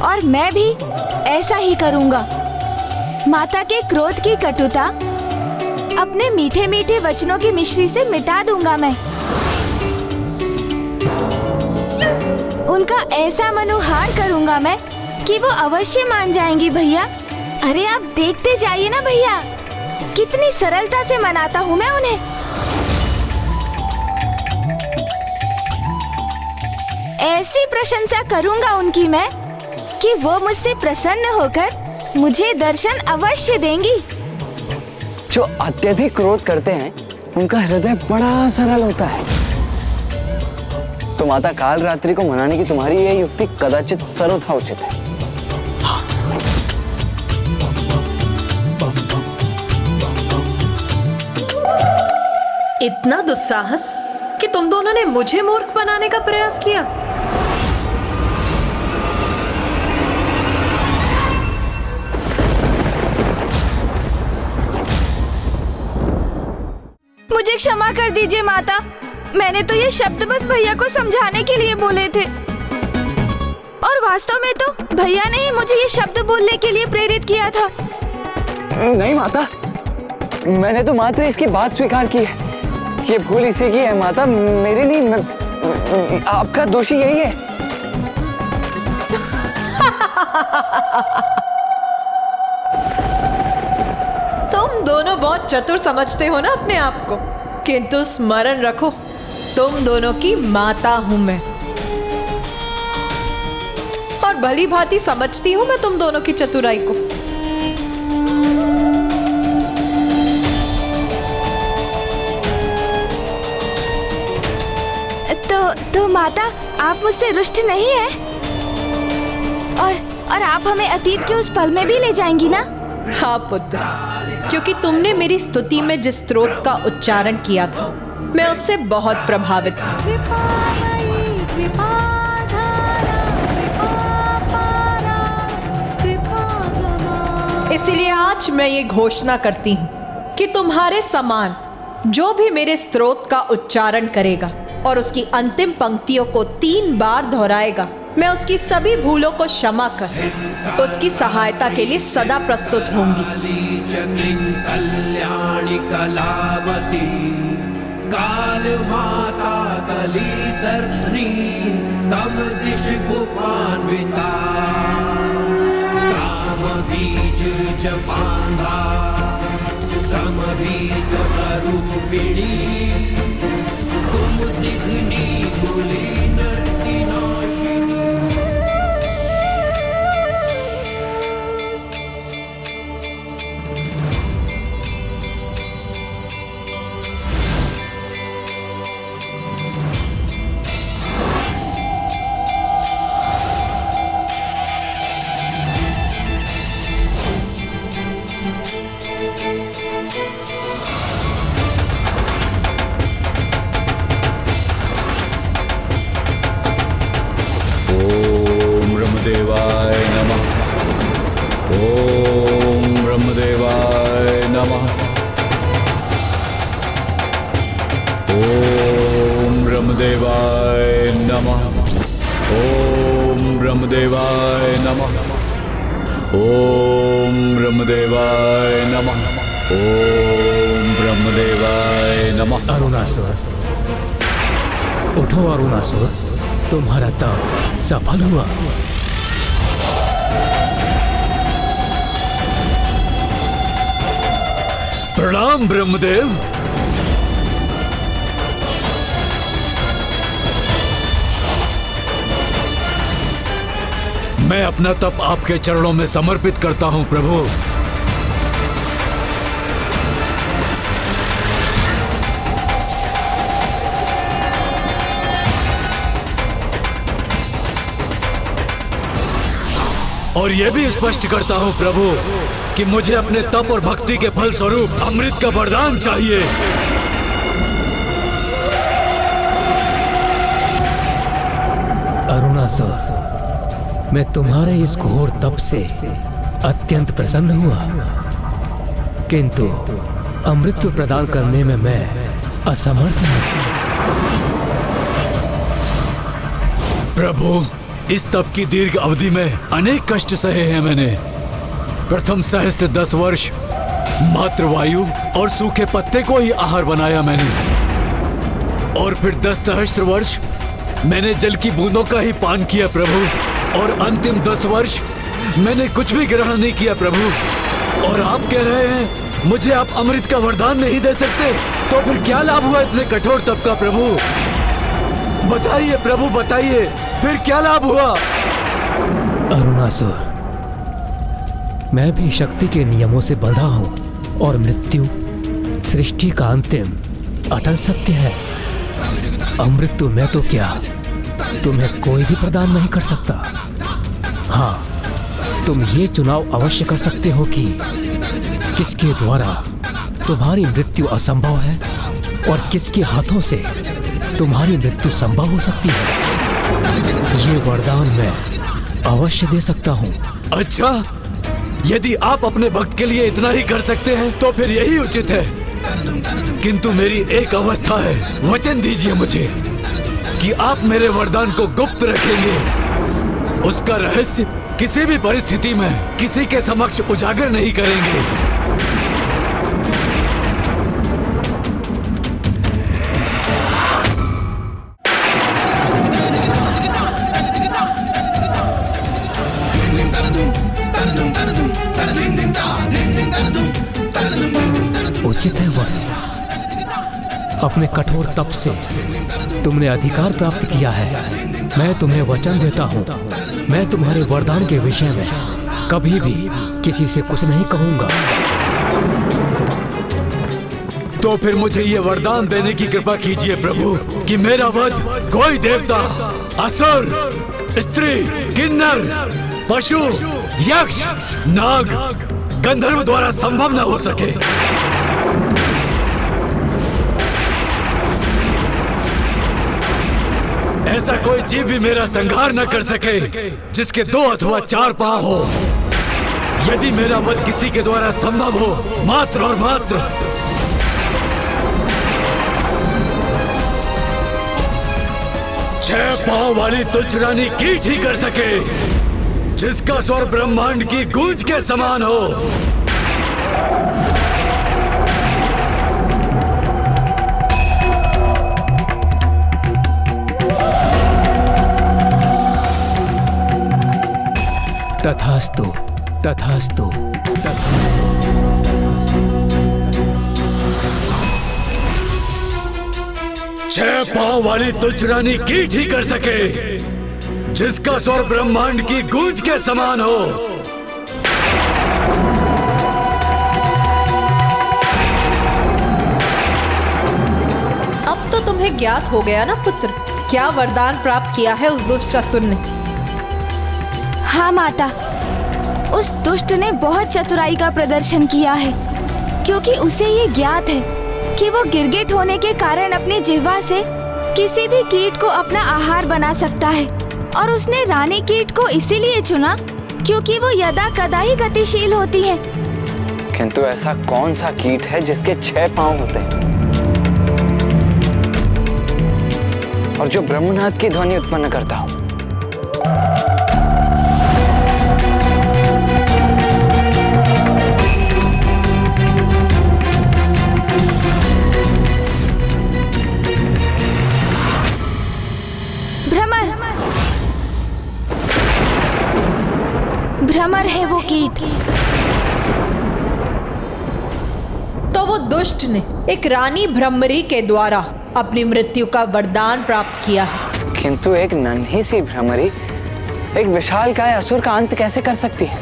और मैं भी ऐसा ही करूंगा। माता के क्रोध की कटुता अपने मीठे मीठे वचनों की मिश्री से मिटा दूंगा मैं। उनका ऐसा मनोहार करूंगा मैं कि वो अवश्य मान जाएंगी। भैया, अरे आप देखते जाइए ना भैया, कितनी सरलता से मनाता हूँ मैं उन्हें। ऐसी प्रशंसा करूंगा उनकी मैं कि वो मुझसे प्रसन्न होकर मुझे दर्शन अवश्य देंगी। जो अत्यधिक क्रोध करते हैं उनका हृदय बड़ा सरल होता है। तो माता काल रात्रि को मनाने की तुम्हारी यह युक्ति कदाचित सर्वथा उचित है। इतना दुस्साहस कि तुम दोनों ने मुझे मूर्ख बनाने का प्रयास किया। मुझे क्षमा कर दीजिए माता, मैंने तो ये शब्द बस भैया को समझाने के लिए बोले थे, और वास्तव में तो भैया ने ही मुझे ये शब्द बोलने के लिए प्रेरित किया था। नहीं माता, मैंने तो मात्र इसकी बात स्वीकार की है। ये भूल इसी की है माता, मेरी नहीं। आपका दोषी यही है। तुम दोनों बहुत चतुर समझते हो ना अपने आप को, किंतु स्मरण रखो, तुम दोनों की माता हूं मैं, और भली भांति समझती हूं मैं तुम दोनों की चतुराई को। तो माता, आप मुझसे रुष्ट नहीं है, और आप हमें अतीत के उस पल में भी ले जाएंगी ना? हाँ पुत्र, क्योंकि तुमने मेरी स्तुति में जिस स्तोत्र का उच्चारण किया था, मैं उससे बहुत प्रभावित हूँ। इसीलिए आज मैं ये घोषणा करती हूँ कि तुम्हारे समान जो भी मेरे स्तोत्र का उच्चारण करेगा और उसकी अंतिम पंक्तियों को 3 बार दोहराएगा, मैं उसकी सभी भूलों को क्षमा कर उसकी सहायता के लिए सदा प्रस्तुत होंगी। कल्याणी कलावती काल माता कली दर्पणी तम दिश कुपान्विता काम बीज जपांदा तम बीज स्वरूपिणी तुम दिग्नी कुली नर्ति नाशिनी। ब्रह्मदेवाय नमः। ओम ब्रह्मदेवाय नमः। ओम ब्रह्मदेवाय नमः। ओम ब्रह्मदेवाय नमः। ओम ब्रह्मदेवाय नमः। ओम ब्रह्मदेवाय नमः। अरुणासुर, उठो अरुणासुर, तुम्हारा तप सफल हुआ। प्रणाम ब्रह्मदेव। मैं अपना तप आपके चरणों में समर्पित करता हूं प्रभु। और यह भी स्पष्ट करता हूं प्रभु कि मुझे अपने तप और भक्ति के फल स्वरूप अमृत का वरदान चाहिए। अरुणासुर, मैं तुम्हारे इस घोर तप से अत्यंत प्रसन्न हुआ, किंतु अमृत प्रदान करने में मैं असमर्थ हूं। प्रभु, इस तप की दीर्घ अवधि में अनेक कष्ट सहे हैं मैंने। प्रथम सहस्त्र 10 वर्ष मात्र वायु और सूखे पत्ते को ही आहार बनाया मैंने, और फिर 10 सहस्त्र वर्ष मैंने जल की बूंदों का ही पान किया प्रभु, और अंतिम 10 वर्ष मैंने कुछ भी ग्रहण नहीं किया प्रभु। और आप कह रहे हैं मुझे आप अमृत का वरदान नहीं दे सकते, तो फिर क्या लाभ हुआ इतने कठोर तप का प्रभु? बताइए प्रभु, बताइए, फिर क्या लाभ हुआ? अरुणासुर, मैं भी शक्ति के नियमों से बंधा हूं, और मृत्यु सृष्टि का अंतिम अटल सत्य है। अमृत तो मैं तो क्या, तुम्हें कोई भी प्रदान नहीं कर सकता। हाँ, तुम ये चुनाव अवश्य कर सकते हो कि किसके द्वारा तुम्हारी मृत्यु असंभव है और किसके हाथों से तुम्हारी मृत्यु संभव हो सकती है। ये वरदान मैं अवश्य दे सकता हूँ। अच्छा, यदि आप अपने भक्त के लिए इतना ही कर सकते हैं तो फिर यही उचित है, किंतु मेरी एक अवस्था है। वचन दीजिए मुझे कि आप मेरे वरदान को गुप्त रखेंगे, उसका रहस्य किसी भी परिस्थिति में किसी के समक्ष उजागर नहीं करेंगे। उचित है वत्स, अपने कठोर तप से तुमने अधिकार प्राप्त किया है। मैं तुम्हें वचन देता हूँ, मैं तुम्हारे वरदान के विषय में कभी भी किसी से कुछ नहीं कहूंगा। तो फिर मुझे ये वरदान देने की कृपा कीजिए प्रभु कि मेरा वध कोई देवता, असुर, स्त्री, किन्नर, पशु, यक्ष, नाग, गंधर्व द्वारा संभव न हो सके। ऐसा कोई जीव भी मेरा संहार न कर सके जिसके 2 अथवा 4 पांव हो। यदि मेरा वध किसी के द्वारा संभव हो, मात्र और मात्र 6 पांव वाली तुच्छ रानी कीट ही कर सके, जिसका स्वर ब्रह्मांड की गूंज के समान हो। तथास्तु तथास्तु छह पांव वाली तुझ रानी कीट ही कर सके जिसका स्वर ब्रह्मांड की गूंज के समान हो। अब तो तुम्हें ज्ञात हो गया ना पुत्र, क्या वरदान प्राप्त किया है उस दुष्ट असुर ने। हाँ माता, उस दुष्ट ने बहुत चतुराई का प्रदर्शन किया है, क्योंकि उसे ये ज्ञात है कि वो गिरगिट होने के कारण अपनी जिह्वा से किसी भी कीट को अपना आहार बना सकता है, और उसने रानी कीट को इसीलिए चुना क्योंकि वो यदा कदा ही गतिशील होती है। किंतु ऐसा कौन सा कीट है जिसके 6 पांव होते हैं और जो ब्रह्मनाद की ध्वनि उत्पन्न करता हो? भ्रमर है वो कीट। तो वो दुष्ट ने एक रानी भ्रमरी के द्वारा अपनी मृत्यु का वरदान प्राप्त किया है। किंतु एक नन्ही सी भ्रमरी एक विशालकाय असुर का अंत कैसे कर सकती है?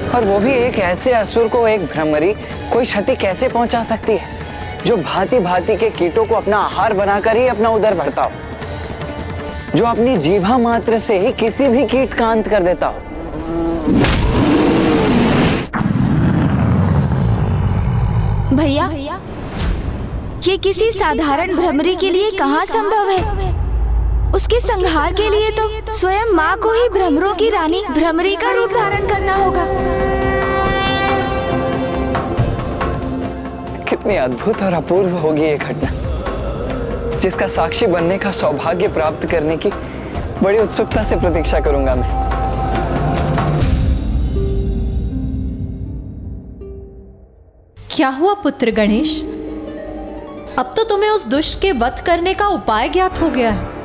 और वो भी एक ऐसे असुर को एक भ्रमरी कोई क्षति कैसे पहुंचा सकती है जो भांति भांति के कीटों को अपना आहार बनाकर ही अपना उदर भरता हो, जो अपनी जीभा मात्र से ही किसी भी कीट का अंत कर देता हो। भैया, ये किसी साधारण भ्रमरी के लिए कहाँ संभव है? उसके संहार के लिए तो स्वयं माँ को ही भ्रमरों की रानी भ्रमरी का रूप धारण करना होगा। कितनी अद्भुत और अपूर्व होगी ये घटना, जिसका साक्षी बनने का सौभाग्य प्राप्त करने की बड़ी उत्सुकता से प्रतीक्षा करूंगा मैं। क्या हुआ पुत्र गणेश? अब तो तुम्हें उस दुष्ट के वध करने का उपाय ज्ञात हो गया है।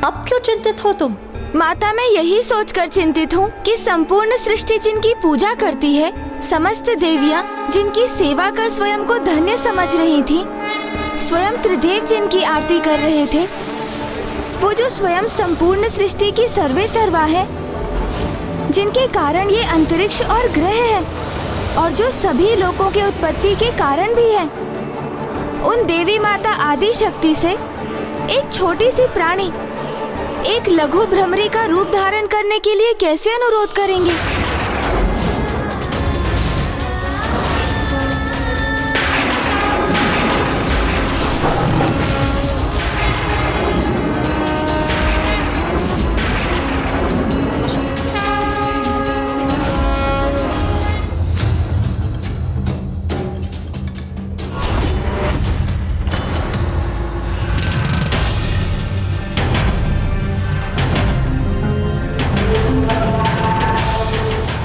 अब क्यों चिंतित हो तुम? माता, मैं यही सोचकर चिंतित हूँ कि संपूर्ण सृष्टि जिनकी पूजा करती है, समस्त देवियाँ जिनकी सेवा कर स्वयं को धन्य समझ रही थी, स्वयं त्रिदेव जिनकी आरती कर रहे थे, वो जो स्वयं संपूर्ण सृष्टि की सर्वे सर्वा है, जिनके कारण ये अंतरिक्ष और ग्रह है, और जो सभी लोगों के उत्पत्ति के कारण भी है, उन देवी माता आदि शक्ति से एक छोटी सी प्राणी एक लघु भ्रमरी का रूप धारण करने के लिए कैसे अनुरोध करेंगे?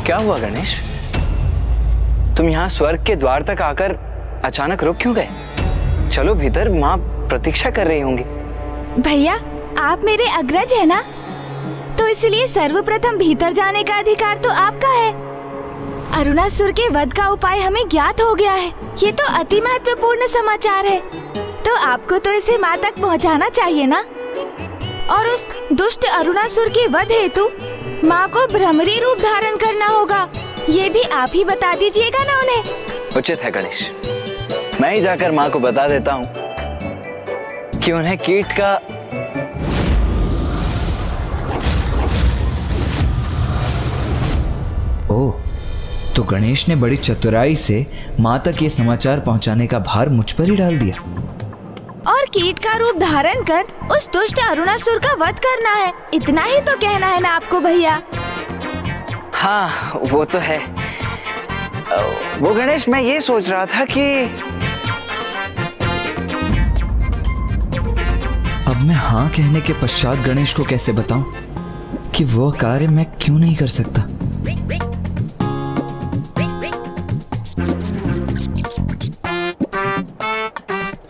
क्या हुआ गणेश? तुम यहाँ स्वर्ग के द्वार तक आकर अचानक रुक क्यों गए? चलो भीतर, माँ प्रतीक्षा कर रही होंगी। भैया, आप मेरे अग्रज है ना, तो इसलिए सर्वप्रथम भीतर जाने का अधिकार तो आपका है। अरुणासुर के वध का उपाय हमें ज्ञात हो गया है। ये तो अति महत्वपूर्ण समाचार है, तो आपको तो इसे माँ तक पहुँचाना चाहिए ना। और उस दुष्ट अरुणासुर के वध हेतु माँ को भ्रमरी रूप धारण करना होगा, ये भी आप ही बता दीजिएगा ना उन्हें। उचित है गणेश, मैं ही जाकर माँ को बता देता हूँ कि उन्हें कीट का ओह, तो गणेश ने बड़ी चतुराई से माँ तक ये समाचार पहुँचाने का भार मुझ पर ही डाल दिया, और कीट का रूप धारण कर उस दुष्ट अरुणासुर का वध करना है। इतना ही तो कहना है ना आपको भैया? हाँ, वो तो है। वो गणेश, मैं ये सोच रहा था कि अब मैं हाँ कहने के पश्चात गणेश को कैसे बताऊं कि वो कार्य मैं क्यों नहीं कर सकता।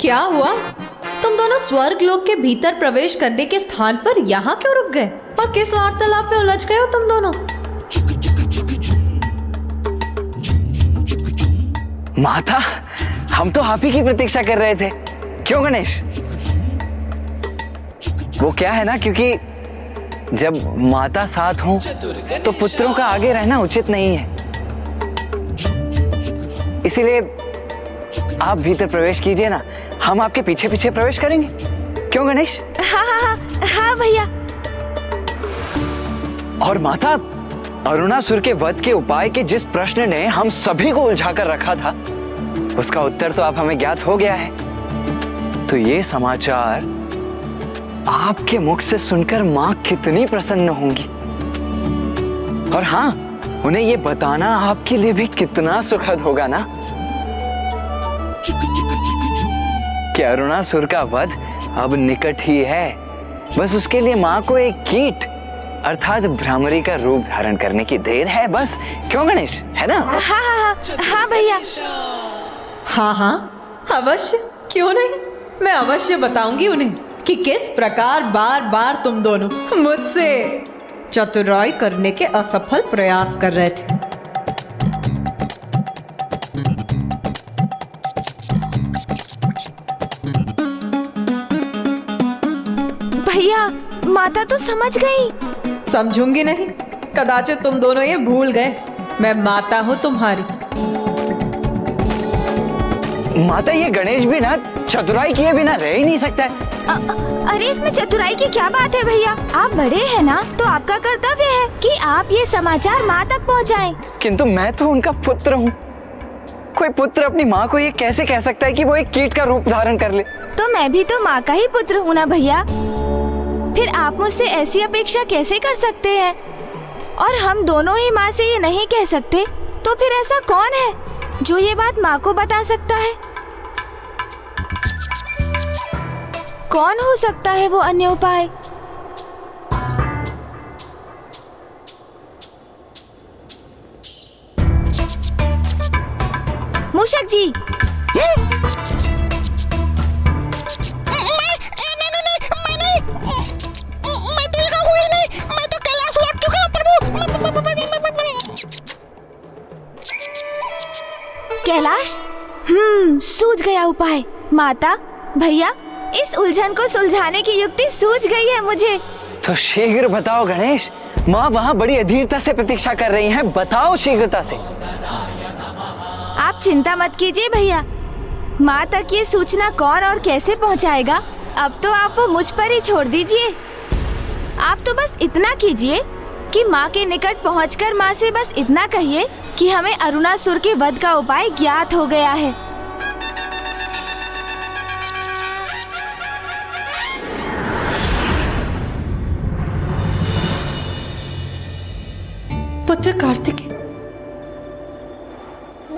क्या हुआ? तुम दोनों स्वर्ग लोक के भीतर प्रवेश करने के स्थान पर यहाँ क्यों रुक गए? और किस वार्तालाप में उलझ गए हो तुम दोनों? माता, हम तो आप ही की प्रतीक्षा कर रहे थे। क्यों गणेश? वो क्या है ना, क्योंकि जब माता साथ हो तो पुत्रों का आगे रहना उचित नहीं है, इसीलिए आप भीतर प्रवेश कीजिए ना, हम आपके पीछे पीछे प्रवेश करेंगे। क्यों गणेश? हाँ हाँ हाँ हाँ भैया। और माता, अरुणासुर के वध के उपाय के जिस प्रश्न ने हम सभी को उलझा कर रखा था, उसका उत्तर तो आप हमें ज्ञात हो गया है। तो ये समाचार आपके मुख से सुनकर मां कितनी प्रसन्न होंगी, और हाँ, उन्हें ये बताना आपके लिए भी कितना सुखद होगा ना कि अरुणासुर का वध अब निकट ही है। बस उसके लिए मां को एक कीट अर्थात भ्रामरी का रूप धारण करने की देर है बस। क्यों गणेश, है ना? हाँ हाँ हाँ हाँ भैया। हाँ हाँ अवश्य, क्यों नहीं। मैं अवश्य बताऊंगी उन्हें कि किस प्रकार बार बार तुम दोनों मुझसे चतुराई करने के असफल प्रयास कर रहे थे। भैया, माता तो समझ गई। समझूंगी नहीं, कदाचित तुम दोनों ये भूल गए मैं माता हूँ तुम्हारी। माता, ये गणेश भी ना चतुराई किए बिना रह ही नहीं सकता है। अरे इसमें चतुराई की क्या बात है भैया? आप बड़े हैं ना, तो आपका कर्तव्य है कि आप ये समाचार माँ तक पहुँचाएं। किंतु मैं तो उनका पुत्र हूँ। कोई पुत्र अपनी माँ को ये कैसे कह सकता है कि वो एक कीट का रूप धारण कर ले? तो मैं भी तो माँ का ही पुत्र हूँ ना भैया, फिर आप मुझसे ऐसी अपेक्षा कैसे कर सकते हैं? और हम दोनों ही माँ से ये नहीं कह सकते, तो फिर ऐसा कौन है जो ये बात माँ को बता सकता है? कौन हो सकता है वो अन्य उपाय? मूषक जी। कैलाश, सूझ गया उपाय। माता, भैया, इस उलझन को सुलझाने की युक्ति सूझ गई है मुझे। तो शीघ्र बताओ गणेश, माँ वहाँ बड़ी अधीरता से प्रतीक्षा कर रही हैं, बताओ शीघ्रता से। आप चिंता मत कीजिए भैया, माँ तक ये सूचना कौन और कैसे पहुँचाएगा, अब तो आप वो मुझ पर ही छोड़ दीजिए। आप तो बस इतना कीजिए कि माँ के निकट पहुँचकर माँ से बस इतना कहिए कि हमें अरुणासुर के वध का उपाय ज्ञात हो गया है। पुत्र कार्तिकेय,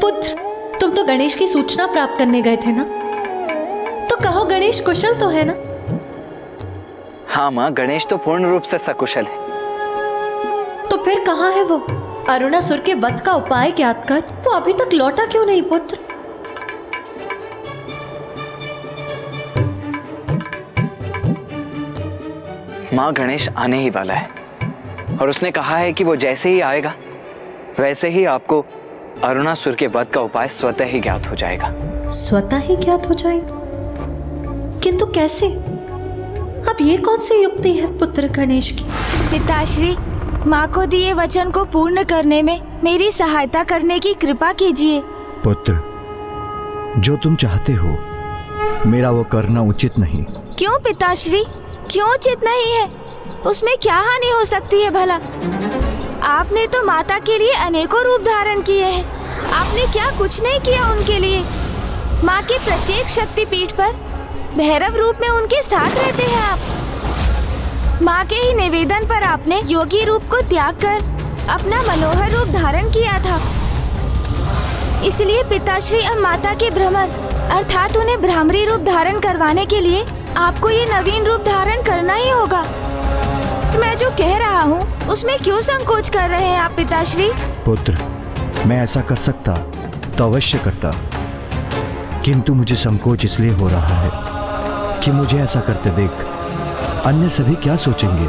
पुत्र, तुम तो गणेश की सूचना प्राप्त करने गए थे ना, तो कहो गणेश कुशल तो है ना? हाँ माँ, गणेश तो पूर्ण रूप से सकुशल है। तो फिर कहाँ है वो? अरुणासुर के वध का उपाय ज्ञात कर वो अभी तक लौटा क्यों नहीं पुत्र? माँ, गणेश आने ही वाला है और उसने कहा है कि वो जैसे ही आएगा वैसे ही आपको अरुणासुर के वध का उपाय स्वतः ही ज्ञात हो जाएगा। स्वतः ही ज्ञात हो जाएगा? किंतु कैसे? अब ये कौन सी युक्ति है पुत्र गणेश की? पिताश्री, माँ को दिए वचन को पूर्ण करने में मेरी सहायता करने की कृपा कीजिए। पुत्र, जो तुम चाहते हो मेरा वो करना उचित नहीं। क्यों पिताश्री, क्यों उचित नहीं है? उसमें क्या हानि हो सकती है भला? आपने तो माता के लिए अनेकों रूप धारण किए हैं, आपने क्या कुछ नहीं किया उनके लिए? माँ के प्रत्येक शक्तिपीठ पर भैरव रूप में उनके साथ रहते हैं आप। माँ के ही निवेदन पर आपने योगी रूप को त्याग कर अपना मनोहर रूप धारण किया था। इसलिए पिताश्री अब माता के भ्रमर अर्थात उन्हें भ्रामरी रूप धारण करवाने के लिए आपको ये नवीन रूप धारण करना ही होगा। मैं जो कह रहा हूँ उसमें क्यों संकोच कर रहे हैं आप पिताश्री? पुत्र, मैं ऐसा कर सकता तो अवश्य करता, किंतु मुझे संकोच इसलिए हो रहा है कि मुझे ऐसा करते देख अन्य सभी क्या सोचेंगे।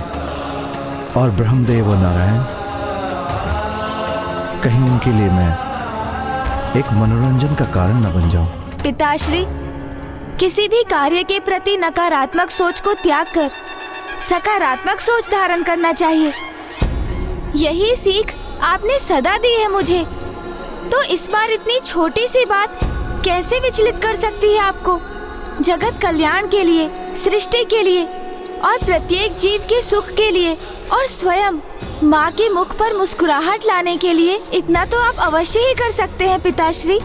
और ब्रह्मदेव और नारायण, कहीं उनके लिए मैं एक मनोरंजन का कारण न बन जाऊं। पिताश्री, किसी भी कार्य के प्रति नकारात्मक सोच को त्याग कर सकारात्मक सोच धारण करना चाहिए। यही सीख आपने सदा दी है मुझे, तो इस बार इतनी छोटी सी बात कैसे विचलित कर सकती है आपको? जगत कल्याण के लिए, सृष्टि के लिए और प्रत्येक जीव के सुख के लिए और स्वयं माँ के मुख पर मुस्कुराहट लाने के लिए इतना तो आप अवश्य ही कर सकते हैं पिताश्री।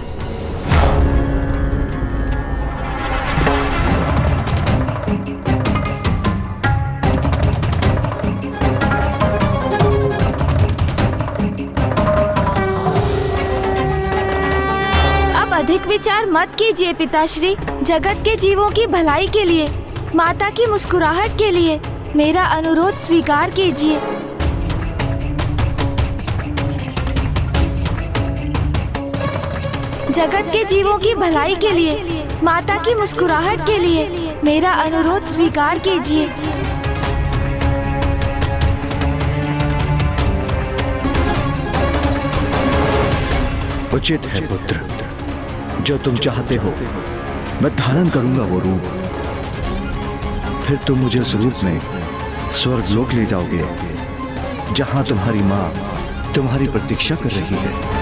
अब अधिक विचार मत कीजिए पिताश्री। जगत के जीवों की भलाई के लिए, माता की मुस्कुराहट के लिए मेरा अनुरोध स्वीकार कीजिए। जगत के जीवों की भलाई के लिए, माता की मुस्कुराहट के लिए मेरा अनुरोध स्वीकार कीजिए। उचित है पुत्र, जो तुम चाहते हो मैं धारण करूंगा वो रूप। फिर तुम मुझे उस रूप में स्वर्ग लोक ले जाओगे, जहां तुम्हारी माँ तुम्हारी प्रतीक्षा कर रही है।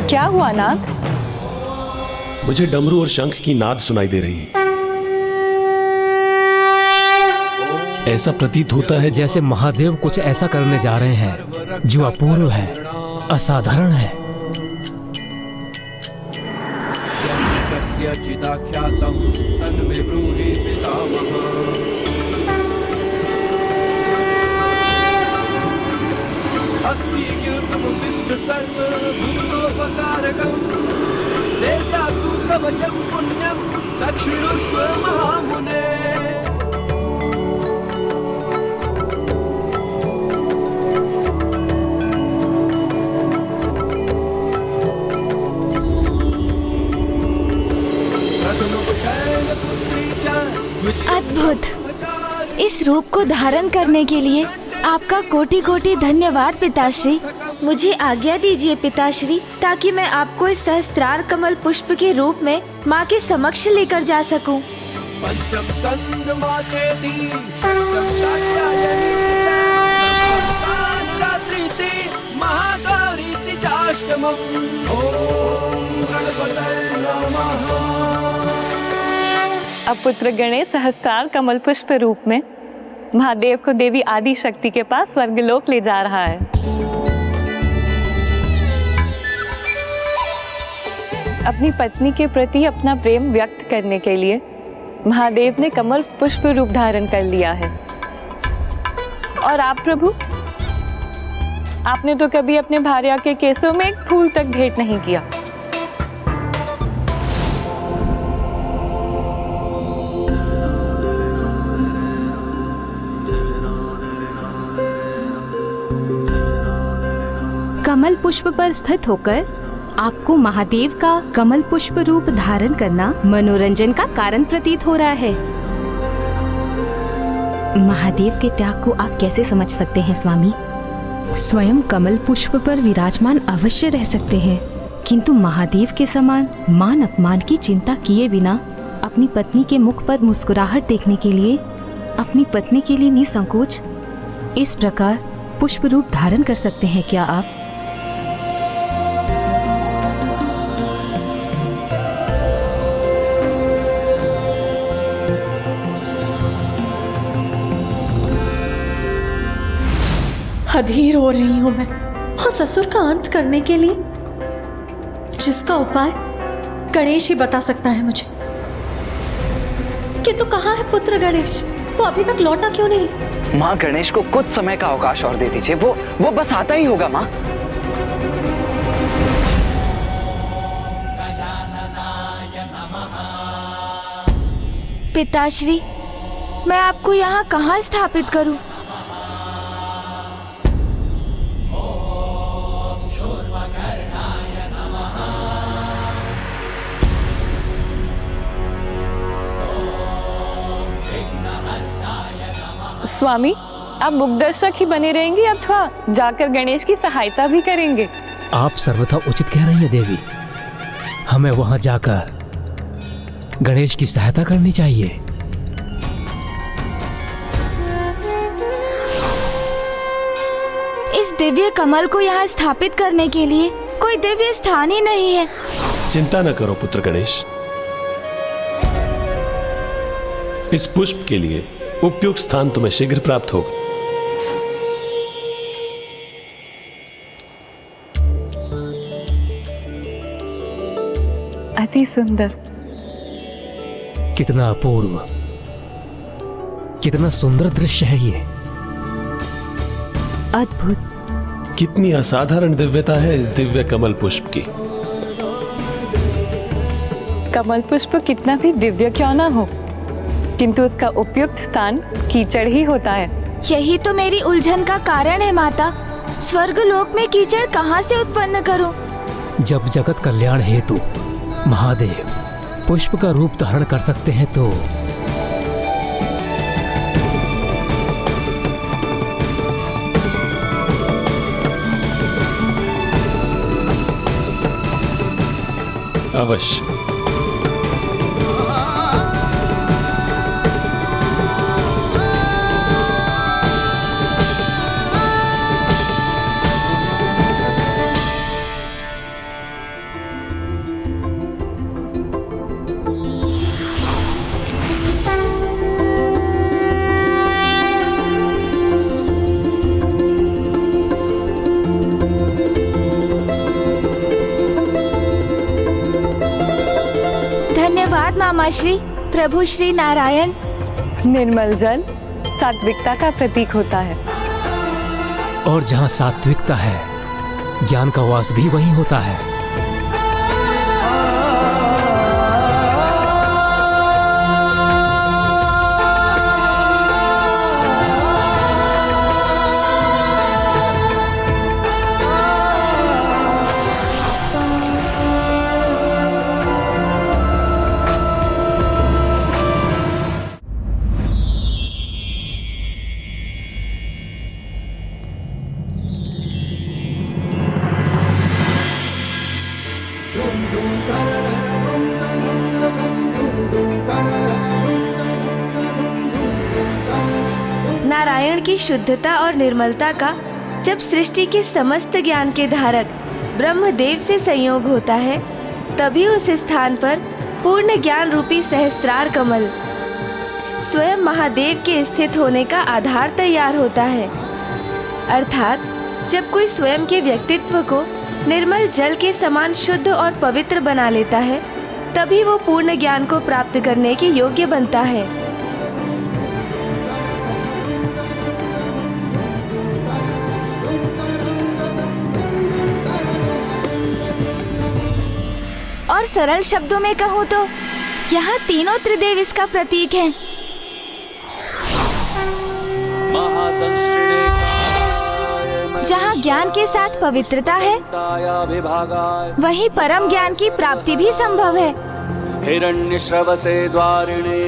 क्या हुआ नाथ? मुझे डमरू और शंख की नाद सुनाई दे रही है। ऐसा प्रतीत होता है जैसे महादेव कुछ ऐसा करने जा रहे हैं जो अपूर्व है, असाधारण है। अद्भुत! इस रूप को धारण करने के लिए आपका कोटि कोटि धन्यवाद पिताश्री। मुझे आज्ञा दीजिए पिताश्री, ताकि मैं आपको इस सहस्त्रार कमल पुष्प के रूप में माँ के समक्ष लेकर जा सकूं। अब पुत्र गणेश सहस्त्रार कमल पुष्प रूप में महादेव को देवी आदि शक्ति के पास स्वर्गलोक ले जा रहा है। अपनी पत्नी के प्रति अपना प्रेम व्यक्त करने के लिए महादेव ने कमल पुष्प रूप धारण कर लिया है। और आप प्रभु, आपने तो कभी अपने भार्या के केसों में एक फूल तक भेंट नहीं किया। कमल पुष्प पर स्थित होकर आपको महादेव का कमल पुष्प रूप धारण करना मनोरंजन का कारण प्रतीत हो रहा है। महादेव के त्याग को आप कैसे समझ सकते हैं स्वामी? स्वयं कमल पुष्प पर विराजमान अवश्य रह सकते हैं, किंतु महादेव के समान मान अपमान की चिंता किए बिना अपनी पत्नी के मुख पर मुस्कुराहट देखने के लिए, अपनी पत्नी के लिए निसंकोच इस प्रकार पुष्प रूप धारण कर सकते हैं क्या आप? अधीर हो रही हूं मैं और ससुर का अंत करने के लिए जिसका उपाय गणेश ही बता सकता है मुझे। किंतु कहाँ है पुत्र गणेश? वो अभी तक लौटा क्यों नहीं? माँ, गणेश को कुछ समय का अवकाश और दे दीजिए, वो बस आता ही होगा माँ। पिताश्री, मैं आपको यहाँ कहाँ स्थापित करूं? स्वामी, आप मुखदर्शक ही बने रहेंगे अथवा जाकर गणेश की सहायता भी करेंगे? आप सर्वथा उचित कह रही हैं देवी। हमें वहां जाकर गणेश की सहायता करनी चाहिए। इस दिव्य कमल को यहाँ स्थापित करने के लिए कोई दिव्य स्थान ही नहीं है। चिंता न करो पुत्र गणेश, इस पुष्प के लिए उपयुक्त स्थान तुम्हें शीघ्र प्राप्त होगा। अति सुंदर, कितना अपूर्व, कितना सुंदर दृश्य है ये। अद्भुत। कितनी असाधारण दिव्यता है इस दिव्य कमल पुष्प की। कमल पुष्प कितना भी दिव्य क्यों ना हो, किंतु उसका उपयुक्त स्थान कीचड़ ही होता है। यही तो मेरी उलझन का कारण है माता। स्वर्ग लोक में कीचड़ कहाँ से उत्पन्न करूं? जब जगत कल्याण हेतु महादेव पुष्प का रूप धारण कर सकते हैं तो अवश्य। धन्यवाद मामा श्री, प्रभु श्री नारायण। निर्मल जल सात्विकता का प्रतीक होता है, और जहाँ सात्विकता है, ज्ञान का वास भी वहीं होता है। नारायण की शुद्धता और निर्मलता का जब सृष्टि के समस्त ज्ञान के धारक ब्रह्मदेव से संयोग होता है, तभी उस स्थान पर पूर्ण ज्ञान रूपी सहस्त्रार कमल स्वयं महादेव के स्थित होने का आधार तैयार होता है। अर्थात जब कोई स्वयं के व्यक्तित्व को निर्मल जल के समान शुद्ध और पवित्र बना लेता है, तभी वो पूर्ण ज्ञान को प्राप्त करने के योग्य बनता है। और सरल शब्दों में कहूँ तो यहाँ तीनों त्रिदेव इसका प्रतीक हैं। जहाँ ज्ञान के साथ पवित्रता है, वहीं परम ज्ञान की प्राप्ति भी संभव है। हिरण्यश्रवसे द्वारिणे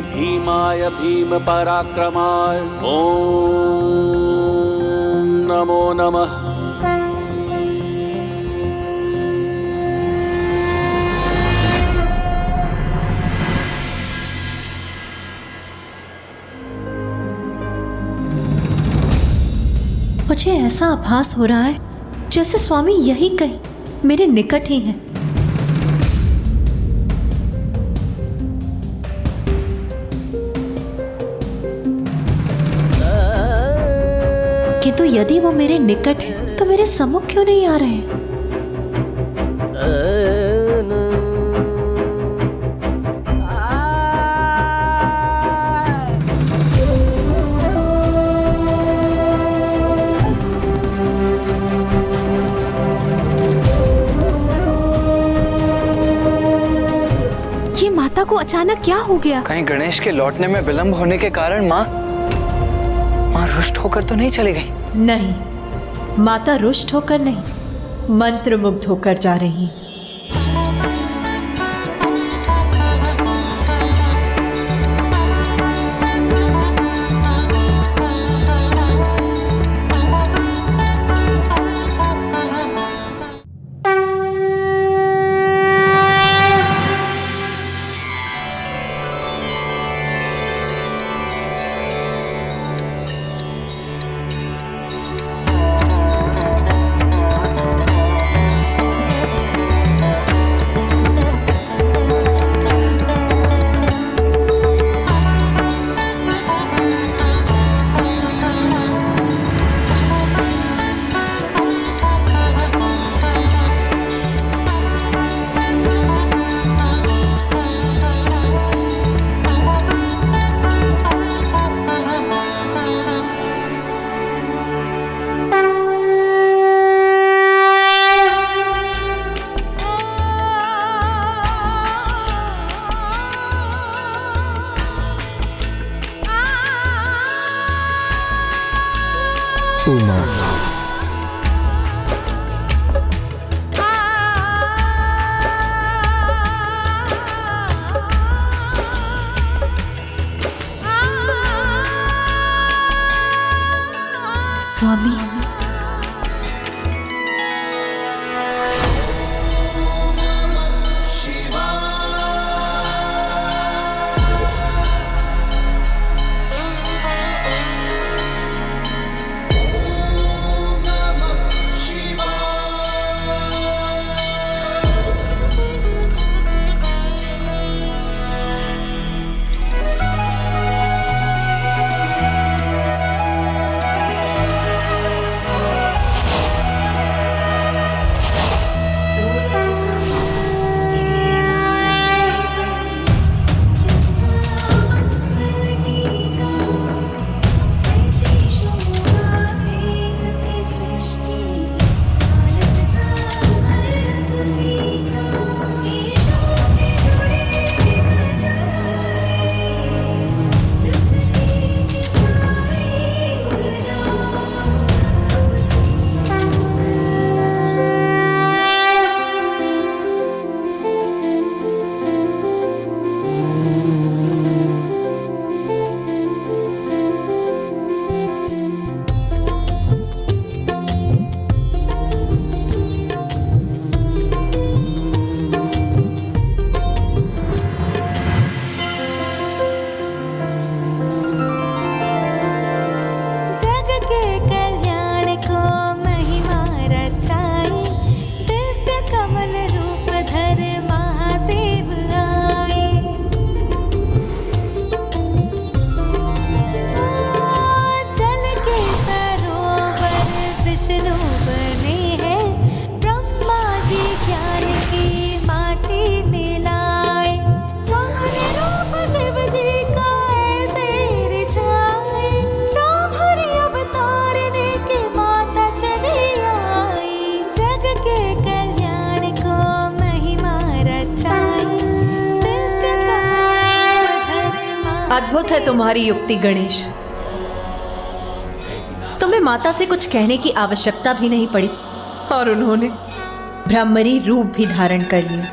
भीमाय भीम पराक्रमाय ओम नमो नमः। मुझे ऐसा आभास हो रहा है जैसे स्वामी यही कहीं मेरे निकट ही हैं। किंतु यदि वो मेरे निकट है तो मेरे सम्मुख क्यों नहीं आ रहे हैं? ये माता को अचानक क्या हो गया? कहीं गणेश के लौटने में विलंब होने के कारण माँ रुष्ट होकर तो नहीं चली गई? नहीं, माता रुष्ट होकर नहीं, मंत्रमुग्ध होकर जा रही। उमा, स्वामी, अद्भुत है तुम्हारी युक्ति गणेश। तुम्हें माता से कुछ कहने की आवश्यकता भी नहीं पड़ी और उन्होंने ब्रह्मरी रूप भी धारण कर लिया।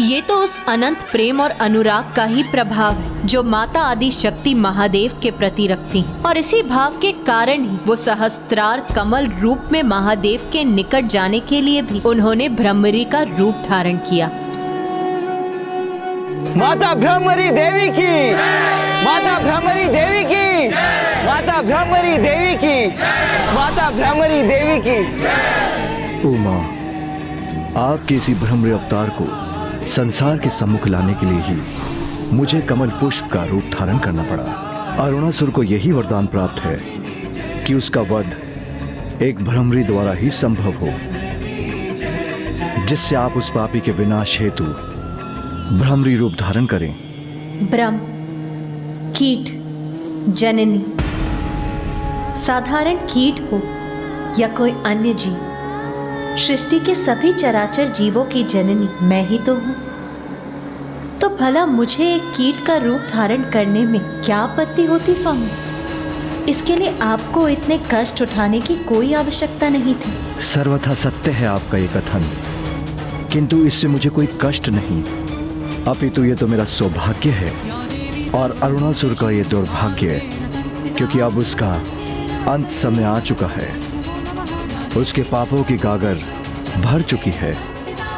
ये तो उस अनंत प्रेम और अनुराग का ही प्रभाव है जो माता आदि शक्ति महादेव के प्रति रखती हैं, और इसी भाव के कारण ही वो सहस्त्रार कमल रूप में महादेव के निकट जाने के लिए भी उन्होंने ब्रह्मरी का रूप धारण किया। माता ब्रह्मरी देवी की, माता ब्रह्मरी देवी की, माता ब्रह्मरी देवी की, माता ब्रह्मरी देवी की। उमा, आपके इसी ब्रह्मरी अवतार को संसार के सम्मुख लाने के लिए ही मुझे कमल पुष्प का रूप धारण करना पड़ा। अरुणासुर को यही वरदान प्राप्त है कि उसका वध एक भ्रमरी द्वारा ही संभव हो, जिससे आप उस पापी के विनाश हेतु भ्रमरी रूप धारण करें। ब्रह्म, कीट, जननी, साधारण कीट हो या कोई अन्य जीव, सृष्टि के सभी चराचर जीवों की जननी मैं ही तो हूं। तो भला मुझे एक कीट का रूप धारण करने में क्या आपत्ति होती स्वामी? इसके लिए आपको इतने कष्ट उठाने की कोई आवश्यकता नहीं थी। सर्वथा सत्य है आपका ये कथन, किंतु इससे मुझे कोई कष्ट नहीं, अपितु ये तो मेरा सौभाग्य है और अरुणासुर का ये दुर्भाग्य, क्योंकि अब उसका अंत समय आ चुका है। उसके पापों की गागर भर चुकी है।